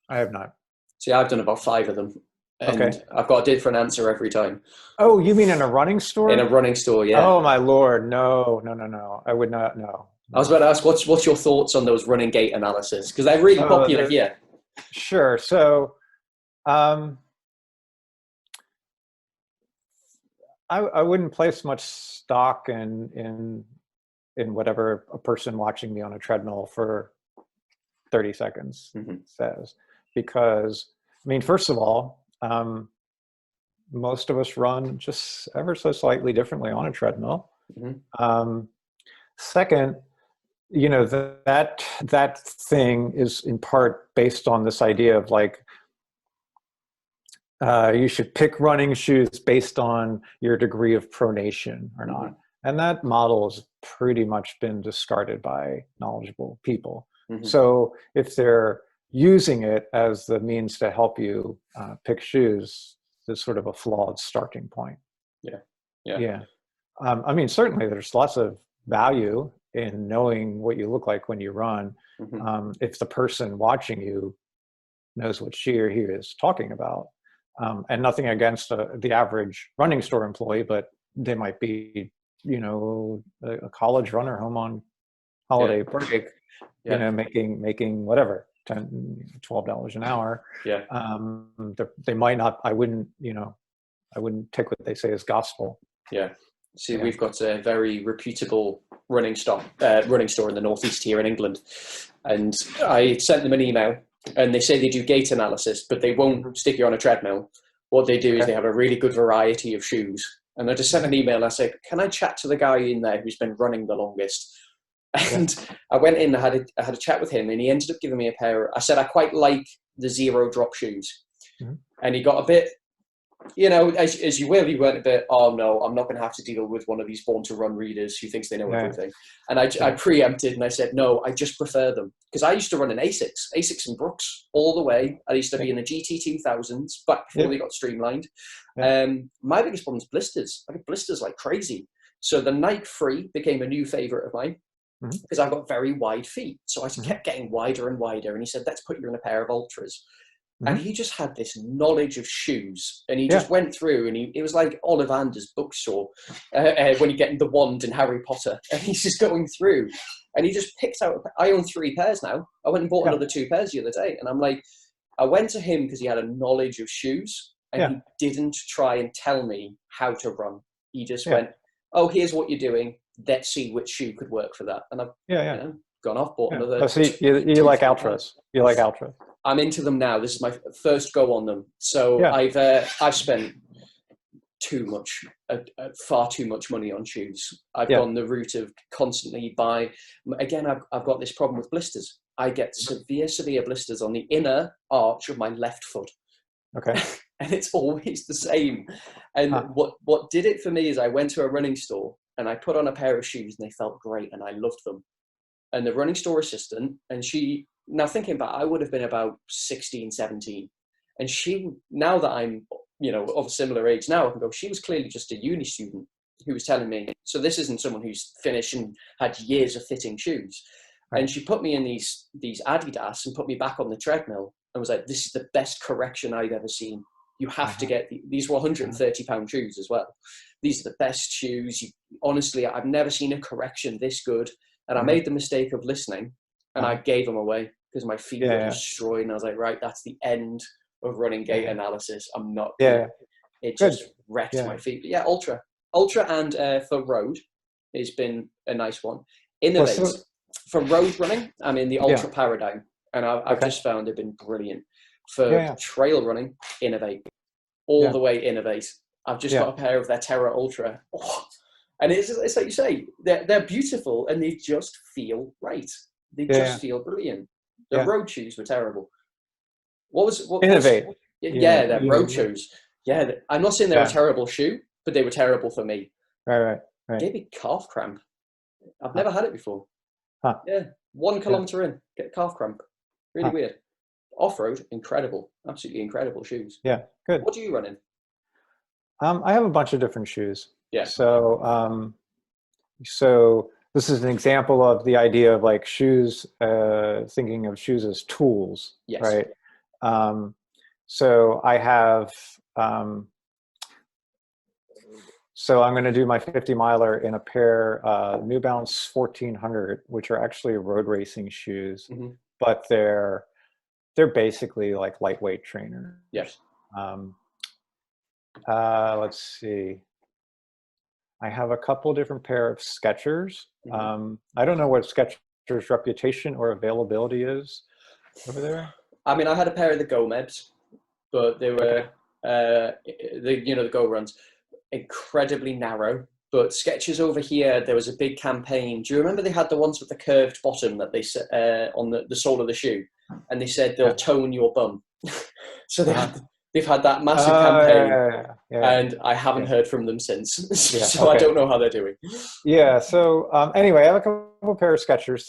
I have not. See, I've done about 5 of them, and Okay. I've got a different answer every time. Oh, you mean in a running store? In a running store, yeah. Oh my Lord, no. I would not. No. I was about to ask, what's your thoughts on those running gait analysis? Because they're really popular here. Sure. So, I wouldn't place much stock in whatever a person watching me on a treadmill for 30 seconds says, because, I mean, first of all, most of us run just ever so slightly differently on a treadmill. Second, you know, that thing is in part based on this idea of like, you should pick running shoes based on your degree of pronation or not. And that model has pretty much been discarded by knowledgeable people. So if they're using it as the means to help you pick shoes, there's sort of a flawed starting point. Yeah. I mean, certainly there's lots of value in knowing what you look like when you run. If the person watching you knows what she or he is talking about. And nothing against the average running store employee, but they might be, you know, a college runner home on holiday break, you know, making whatever, $12 an hour. They might not, I wouldn't take what they say as gospel. See, we've got a very reputable running store in the northeast here in England, and I sent them an email. And they say they do gait analysis, but they won't stick you on a treadmill. What they do is they have a really good variety of shoes. And I just sent an email and I said, can I chat to the guy in there who's been running the longest? And I went in, I had a chat with him, and he ended up giving me a pair. I said, I quite like the zero drop shoes. And he got a bit, you know, as you will, you went a bit, oh no, I'm not going to have to deal with one of these born to run readers who thinks they know everything. And I preempted and I said, no, I just prefer them. Because I used to run in Asics and Brooks all the way. I used to be in the GT 2000s, but before they got streamlined. My biggest problem is blisters. I get blisters like crazy. So the Nike Free became a new favorite of mine, because I've got very wide feet. So I kept getting wider and wider. And he said, let's put you in a pair of Ultras. And he just had this knowledge of shoes, and he just went through, and it was like Ollivander's bookstore when you get in the wand in Harry Potter, and he's just going through, and he just picked out. I own 3 pairs now. I went and bought another 2 pairs the other day, and I'm like, I went to him because he had a knowledge of shoes, and he didn't try and tell me how to run. He just went, oh, here's what you're doing. Let's see which shoe could work for that. And I've you know, gone off, bought another. Oh, so you like Ultras? You like Ultras? I'm into them now. This is my first go on them. So I've spent far too much money on shoes. I've gone the route of constantly buy. Again, I've got this problem with blisters. I get severe blisters on the inner arch of my left foot. Okay. And it's always the same. And what did it for me is I went to a running store and I put on a pair of shoes and they felt great and I loved them. And the running store assistant, and she, now thinking about it, I would have been about 16, 17. And she, now that I'm, you know, of a similar age now, I can go, she was clearly just a uni student who was telling me, so this isn't someone who's finished and had years of fitting shoes. And she put me in these Adidas and put me back on the treadmill and was like, this is the best correction I've ever seen. You have to get these were £130 shoes as well. These are the best shoes. Honestly, I've never seen a correction this good. And I made the mistake of listening, and I gave them away because my feet were destroyed. And I was like, right, that's the end of running gait analysis. I'm not. It just wrecked my feet. But yeah, ultra, and for road has been a nice one. Innovate. Well, for road running, I'm in the ultra paradigm, and I've just found it been brilliant. For trail running, innovate. All the way innovate. I've just got a pair of their Terra Ultra. Oh, and it's like you say, they're beautiful and they just feel right. They just feel brilliant. The road shoes were terrible. What innovate? They're road shoes. Yeah, I'm not saying they're a terrible shoe, but they were terrible for me. Right. Gave me calf cramp. I've never had it before. Huh. Yeah, 1 kilometer in, get calf cramp. Really weird. Off-road, incredible, absolutely incredible shoes. Yeah, good. What do you run in? I have a bunch of different shoes. Yeah. So this is an example of the idea of like shoes, thinking of shoes as tools, right? So I have, so I'm going to do my 50 miler in a pair, New Balance 1400, which are actually road racing shoes, but they're basically like lightweight trainers. Yes. Let's see. I have a couple different pair of Skechers. I don't know what Skechers' reputation or availability is over there. I mean, I had a pair of the Go Mebs, but they were the Go Runs, incredibly narrow. But Skechers over here, there was a big campaign. Do you remember they had the ones with the curved bottom that they set on the sole of the shoe, and they said they'll tone your bum. So they've had that massive campaign, and I haven't heard from them since. So I don't know how they're doing. Yeah. So anyway, I have a couple pair of Skechers.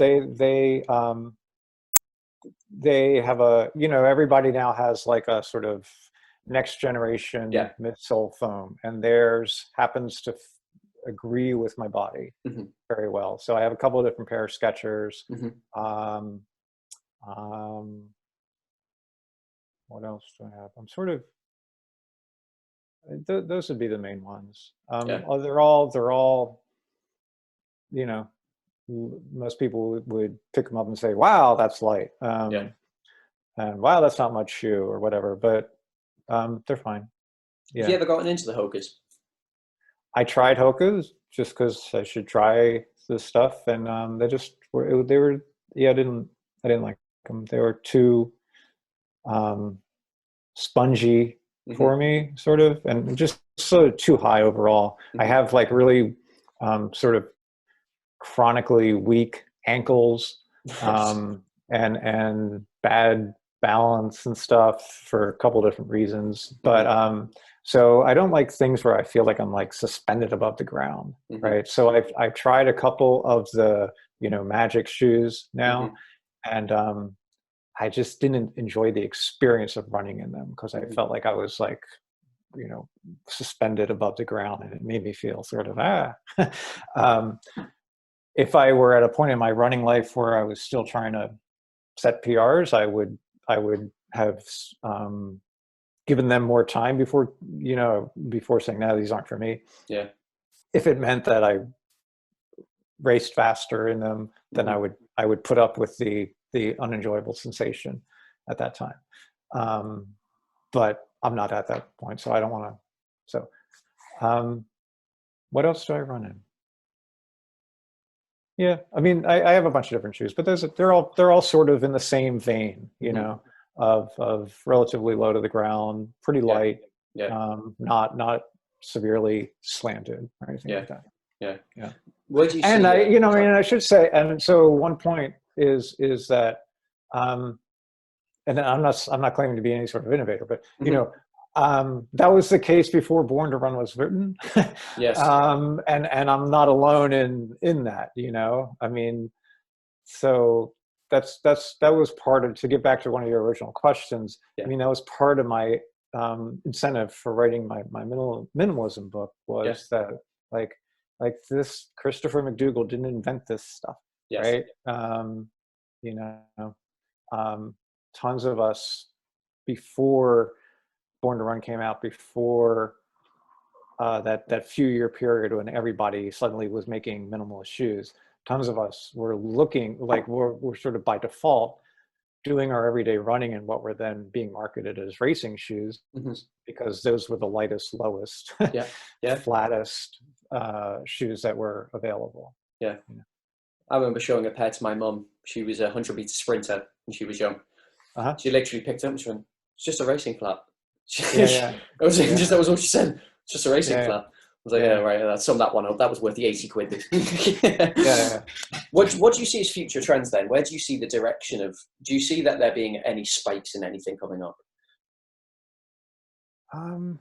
They have a, everybody now has like a sort of next generation midsole foam, and theirs happens to agree with my body very well. So I have a couple of different pair of Skechers. What else do I have? I'm sort of, those would be the main ones. They're all, most people would pick them up and say, wow, that's light. And wow, that's not much shoe or whatever, but they're fine. Yeah. Have you ever gotten into the Hokas? I tried Hokas just because I should try this stuff, and they were I didn't like them. They were too spongy for me, sort of, and just sort of too high overall. I have like really sort of chronically weak ankles and bad balance and stuff for a couple different reasons, but so I don't like things where I feel like I'm like suspended above the ground, right? So I've tried a couple of the Magic shoes now, and I just didn't enjoy the experience of running in them because I felt like I was like suspended above the ground, and it made me feel sort of if I were at a point in my running life where I was still trying to set PRs, I would have given them more time before saying, no, these aren't for me. Yeah. If it meant that I raced faster in them, then I would put up with the unenjoyable sensation at that time. But I'm not at that point, so I don't want to. So what else do I run in? Yeah, I mean, I have a bunch of different shoes, but they're all sort of in the same vein, of relatively low to the ground, pretty light, not severely slanted or anything like that. Yeah. Where do you and I should say, and so one point is that, and I'm not claiming to be any sort of innovator, but that was the case before Born to Run was written. Yes. And I'm not alone in that, I mean, so that was part of, to get back to one of your original questions. I mean, that was part of my incentive for writing my minimalism book was that like this Christopher McDougall didn't invent this stuff. Yes. right? You know, tons of us before Born to Run came out, before that few year period when everybody suddenly was making minimalist shoes, tons of us were looking like we're sort of by default doing our everyday running in what were then being marketed as racing shoes, Hmm. because those were the lightest, lowest, Yeah. Yeah. flattest shoes that were available. Yeah. You know? I remember showing a pair to my mum. She was a 100-meter sprinter when she was young. Uh-huh. She literally picked up and she went, "It's just a racing flat." Yeah, yeah, I was yeah, just, that was all she said. It's just a racing yeah, flat. I was like, yeah, yeah, right. Let's sum that one up. That was worth the 80 quid. yeah, yeah. What do you see as future trends then? Where do you see the direction of? Do you see that there being any spikes in anything coming up? Um,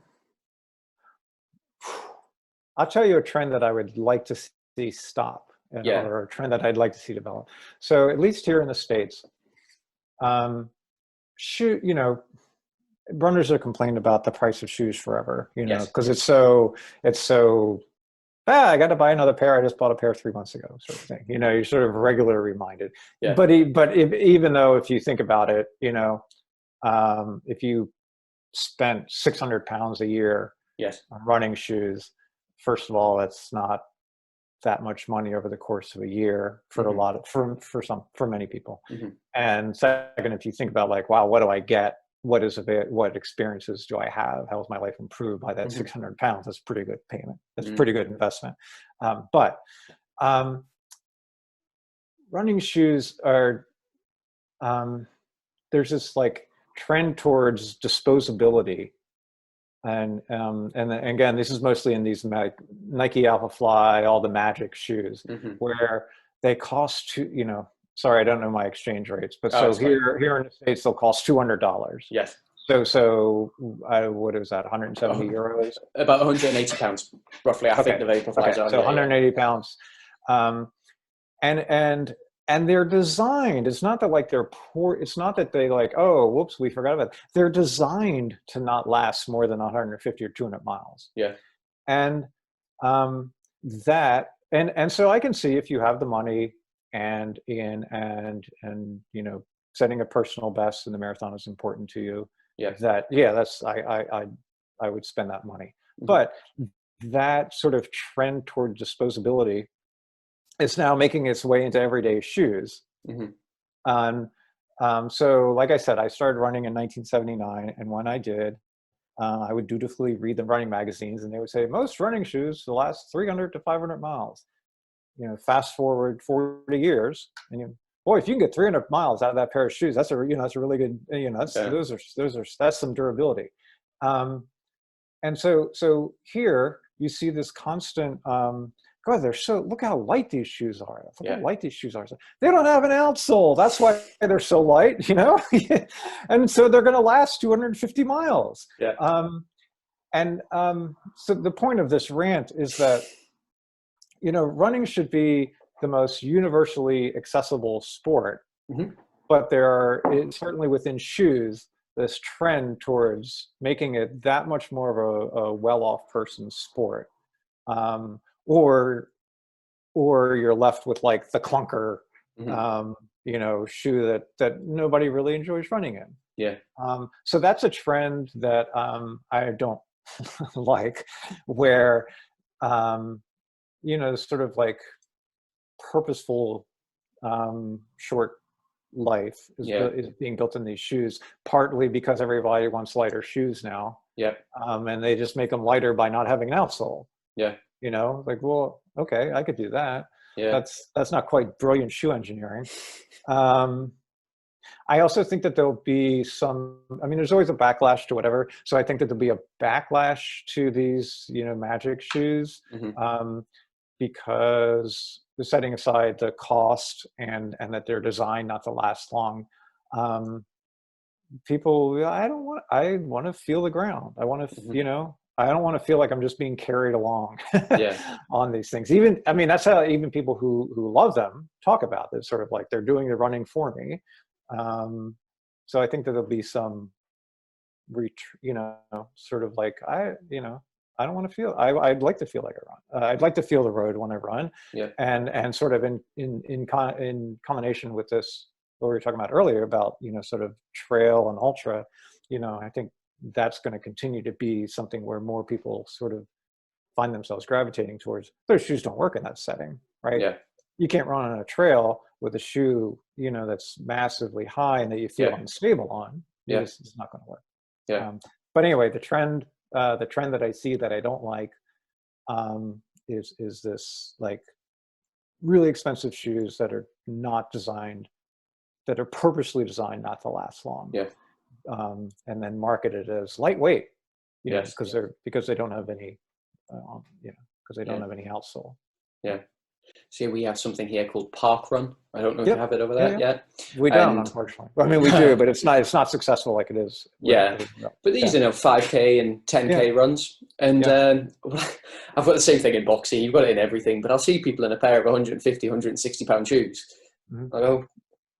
I'll tell you a trend that I would like to see stop, Yeah. or a trend that I'd like to see develop. So at least here in the States, um, you know, runners are complaining about the price of shoes forever, Yes. because it's so, I got to buy another pair. I just bought a pair 3 months ago, sort of thing. You're sort of regularly reminded. Yeah. But even though, if you think about it, if you spent 600 pounds a year Yes. on running shoes, first of all, that's not that much money over the course of a year for Hmm. for many people. Hmm. And second, if you think about like, wow, what do I get? What experiences do I have? How has my life improved by that Hmm. 600 pounds? That's pretty good payment. That's Hmm. pretty good investment. But um, running shoes are, um, there's this like trend towards disposability. And again, this is mostly in these Nike Alpha Fly, all the Magic shoes, Hmm. where they cost sorry, I don't know my exchange rates, but Oh, so it's fine. here in the States, they'll cost $200. Yes. So what is that, 170 Oh, euros? about 180 pounds, roughly. I think Okay, the vapor flies okay, on. so Yeah. Yeah. 180 pounds. Um, and they're designed, it's not that like they're poor, it's not that they like, oh whoops, we forgot about it. They're designed to not last more than 150 or 200 miles. Yeah. And um, and so I can see, if you have the money and setting a personal best in the marathon is important to you, Yeah. that yeah, that's I would spend that money. Hmm. But that sort of trend toward disposability is now making its way into everyday shoes. Hmm. Um, so like I said, I started running in 1979, and when I did, I would dutifully read the running magazines, and they would say most running shoes will last 300 to 500 miles. Fast forward 40 years, and boy, if you can get 300 miles out of that pair of shoes, that's a really good. Yeah. That's some durability. And so here you see this constant. God, look how light these shoes are. Look how Yeah. light these shoes are. They don't have an outsole. That's why they're so light, and so they're going to last 250 miles. Yeah. So the point of this rant is that, running should be the most universally accessible sport, Hmm. but certainly within shoes, this trend towards making it that much more of a well-off person's sport, um, or you're left with like the clunker, Hmm. um, shoe that nobody really enjoys running in. Yeah. So that's a trend that I don't like, where sort of like purposeful short life Yeah. is being built in these shoes, partly because everybody wants lighter shoes now, Yeah. and they just make them lighter by not having an outsole. Yeah. Like, well, okay, I could do that. Yeah. That's not quite brilliant shoe engineering. um, I also think that there'll be there's always a backlash to whatever. So I think that there'll be a backlash to these, Magic shoes, Hmm. because setting aside the cost and that they're designed not to last long. People, I want to feel the ground. I want to, Hmm. I don't want to feel like I'm just being carried along Yeah. on these things. That's how even people who love them talk about this, sort of like they're doing the running for me. So I think that there'll be some sort of like, I don't want to feel. I'd like to feel like I run. I'd like to feel the road when I run, Yeah. and sort of in combination with this, what we were talking about earlier about, you know, sort of trail and ultra. You know, I think that's going to continue to be something where more people sort of find themselves gravitating towards. Those shoes don't work in that setting, right? Yeah. You can't run on a trail with a shoe, you know, that's massively high and that you feel Yeah. unstable on. Yeah. It's not going to work. Yeah. But anyway, the trend that I see that I don't like is this like really expensive shoes that are not designed, that are purposely designed not to last long, Yeah. and then marketed as lightweight, you know, Yes. because they don't have any, you know, because they don't Yeah. have any outsole. Yeah. So we have something here called Park Run. I don't know if you Yep. have it over Yeah, there yeah. yet. We don't, And unfortunately. I mean, we do, but it's not successful like it is. yeah, but these are 5K and 10K runs, and I've got the same thing in boxing. You've got it in everything, but I'll see people in a pair of 150, 160-pound shoes. Mm-hmm. I go,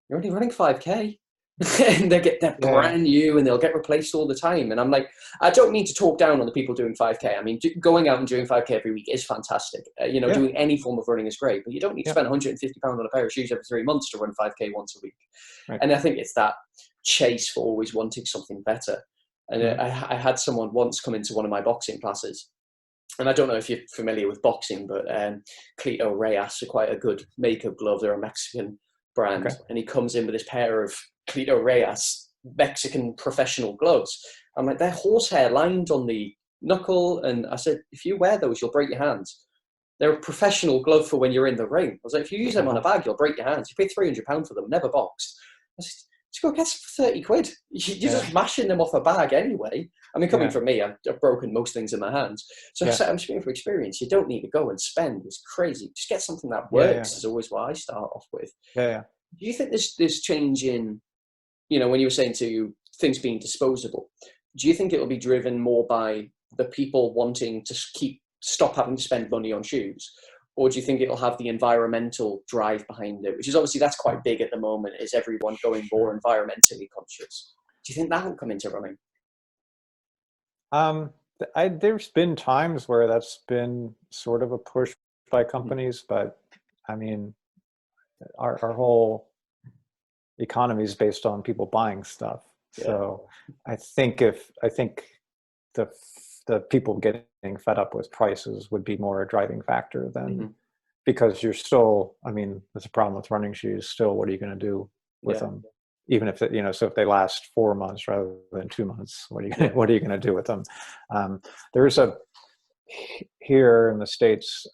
you're only running 5K, and they're brand new, and they'll get replaced all the time. And I'm like, I don't mean to talk down on the people doing 5K. I mean, going out and doing 5K every week is fantastic. You know, doing any form of running is great, but you don't need to spend 150 pounds on a pair of shoes every 3 months to run 5K once a week. Right. And I think it's that chase for always wanting something better. And I had someone once come into one of my boxing classes, and I don't know if you're familiar with boxing, but Cleto Reyes are quite a good make of gloves. They're a Mexican brand, and he comes in with this pair of Cleto Reyes Mexican professional gloves. I'm like, they're horsehair lined on the knuckle, and I said, if you wear those, you'll break your hands. They're a professional glove for when you're in the ring. I was like, if you use them on a bag, you'll break your hands. You pay £300 for them, never boxed. I said, just go get some for 30 quid. You're just mashing them off a bag anyway. I mean, coming from me, I've broken most things in my hands. So I'm speaking from experience. You don't need to go and spend. It's crazy. Just get something that works is always what I start off with. Do you think this change in, you know, when you were saying to things being disposable, do you think it will be driven more by the people wanting to stop having to spend money on shoes? Or do you think it'll have the environmental drive behind it, which is obviously that's quite big at the moment, is everyone going more environmentally conscious? Do you think that will come into running? There's been times where that's been sort of a push by companies, but I mean, our whole economy is based on people buying stuff. So I think the people getting fed up with prices would be more a driving factor than, because you're still, I mean, there's a problem with running shoes still. What are you going to do with them? Even if, you know, so if they last 4 months rather than 2 months, what are you going to do with them? There's here in the States,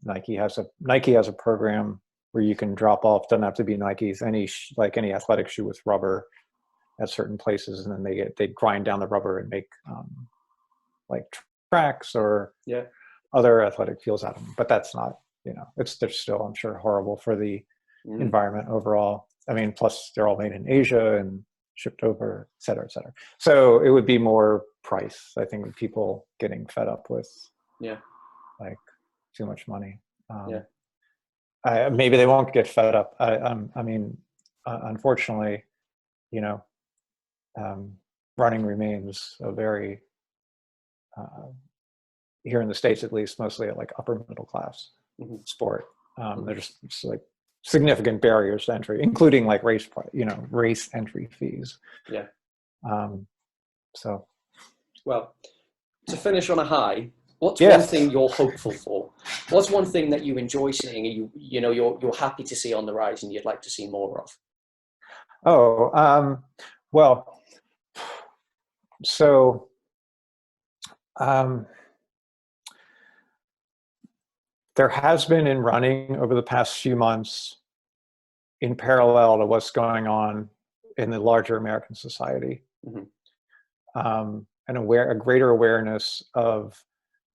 Nike has a program where you can drop off, doesn't have to be Nikes, any athletic shoe with rubber at certain places, and then they grind down the rubber and make like tracks or other athletic feels out of them. But that's not, you know, they're still, I'm sure, horrible for the environment overall. I mean, plus they're all made in Asia and shipped over, et cetera, et cetera. So it would be more price, I think, with people getting fed up with like too much money. Maybe they won't get fed up. I mean, unfortunately, you know, running remains a very, here in the States at least, mostly like upper middle class sport. There's like significant barriers to entry, including like race entry fees. So, well, to finish on a high, what's one thing you're hopeful for? What's one thing that you enjoy seeing and you're happy to see on the rise and you'd like to see more of? Well, so there has been in running over the past few months, in parallel to what's going on in the larger American society, and a greater awareness of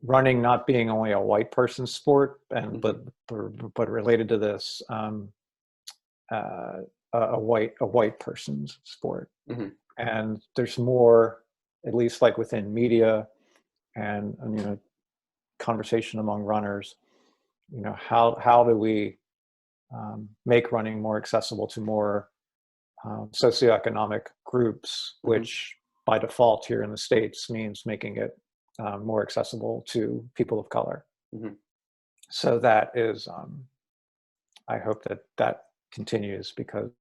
running not being only a white person's sport, and but related to this, a white person's sport. And there's more, at least like within media and you know, conversation among runners, you know, how do we make running more accessible to more socioeconomic groups, which by default here in the States means making it more accessible to people of color. Mm-hmm. So that is, I hope that that continues, because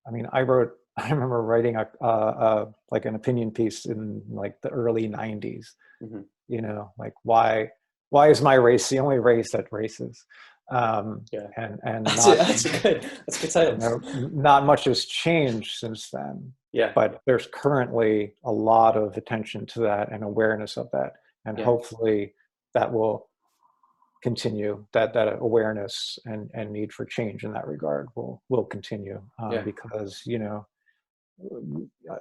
I mean, I remember writing like an opinion piece in like the early 90s, Mm-hmm. you know, like why is my race the only race that races? Yeah. And That's not, a good title. you know, not much has changed since then. Yeah. But there's currently a lot of attention to that and awareness of that. And Yeah. hopefully that will continue, that awareness and need for change in that regard will continue, Yeah. because, you know,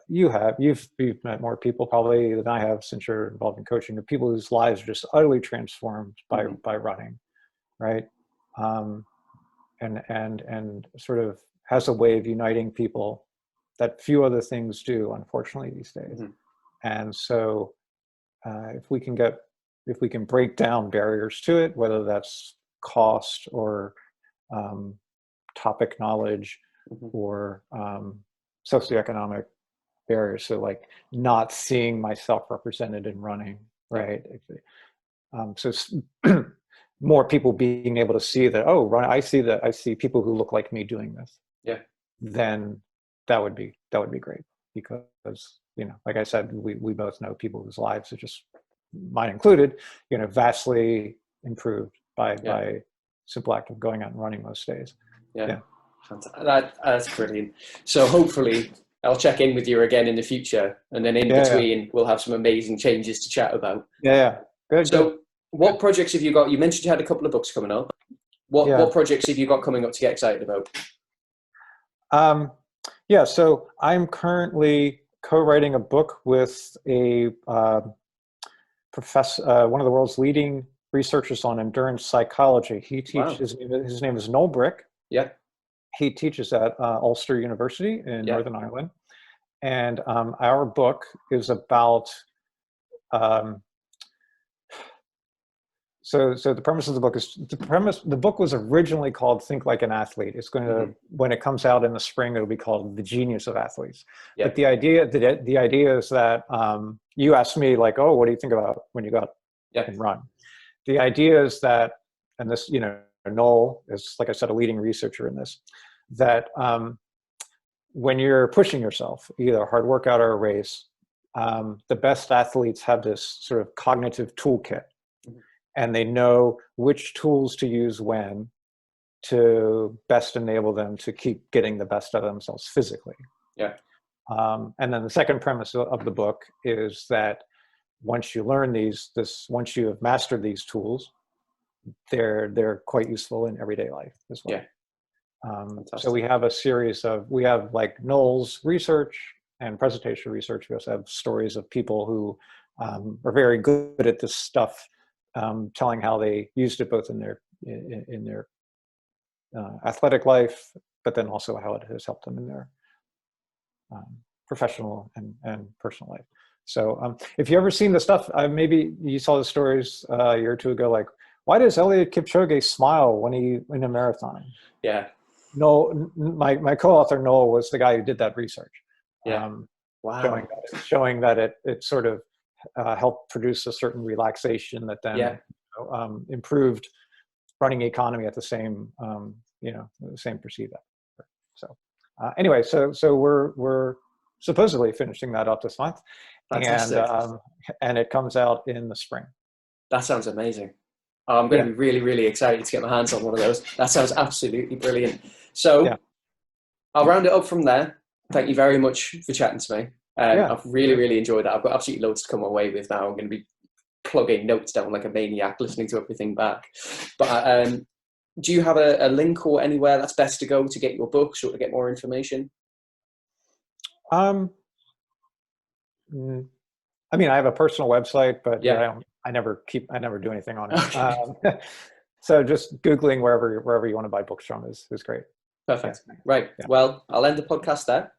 you've met more people probably than I have, since you're involved in coaching, of people whose lives are just utterly transformed by running, right? And sort of has a way of uniting people that few other things do, unfortunately, these days. Mm-hmm. And so if we can break down barriers to it, whether that's cost or topic knowledge, Mm-hmm. or socioeconomic barriers, so like not seeing myself represented in running, right? So more people being able to see that, oh, I see people who look like me doing this. Yeah. Then that would be great, because, you know, like I said, we both know people whose lives are just, mine included, you know, vastly improved by simple act of going out and running most days. Yeah. That's brilliant. So hopefully I'll check in with you again in the future, and then in between we'll have some amazing changes to chat about. Yeah. Good. So what projects have you got? You mentioned you had a couple of books coming up. What projects have you got coming up to get excited about? So I'm currently co-writing a book with a professor, one of the world's leading researchers on endurance psychology. He teaches. Wow. His name is Noel Brick. Yeah. He teaches at Ulster University in Northern Ireland, and our book is about. So the premise of the book is the book was originally called Think Like an Athlete. It's going to, when it comes out in the spring, it'll be called The Genius of Athletes. Yeah. But the idea is that you asked me, like, oh, what do you think about when you go out and run? The idea is that, and this, you know, Noel is, like I said, a leading researcher in this, that when you're pushing yourself, either a hard workout or a race, the best athletes have this sort of cognitive toolkit. And they know which tools to use when to best enable them to keep getting the best of themselves physically. Yeah. And then the second premise of the book is that once you learn once you have mastered these tools, they're quite useful in everyday life as well. Yeah. So we have a series we have like Noel's research and presentation research. We also have stories of people who are very good at this stuff, telling how they used it both in their athletic life, but then also how it has helped them in their professional and personal life. So if you ever seen the stuff, maybe you saw the stories a year or two ago, like, why does Eliud Kipchoge smile when he in a marathon? Yeah. No, my co-author Noel was the guy who did that research. Yeah. Wow. Showing that it sort of helped produce a certain relaxation that then improved running economy at the same the same perceived effort. So anyway, so we're supposedly finishing that up this month. Fantastic. And it comes out in the spring. That sounds amazing. I'm going to be really, really excited to get my hands on one of those. That sounds absolutely brilliant. So I'll round it up from there. Thank you very much for chatting to me. I've really, really enjoyed that. I've got absolutely loads to come away with now. I'm going to be plugging notes down like a maniac, listening to everything back. But do you have a link or anywhere that's best to go to get your books or to get more information? I mean, I have a personal website, but I never do anything on it. So just Googling wherever you want to buy books from is great. Perfect. Right. Yeah. Well, I'll end the podcast there.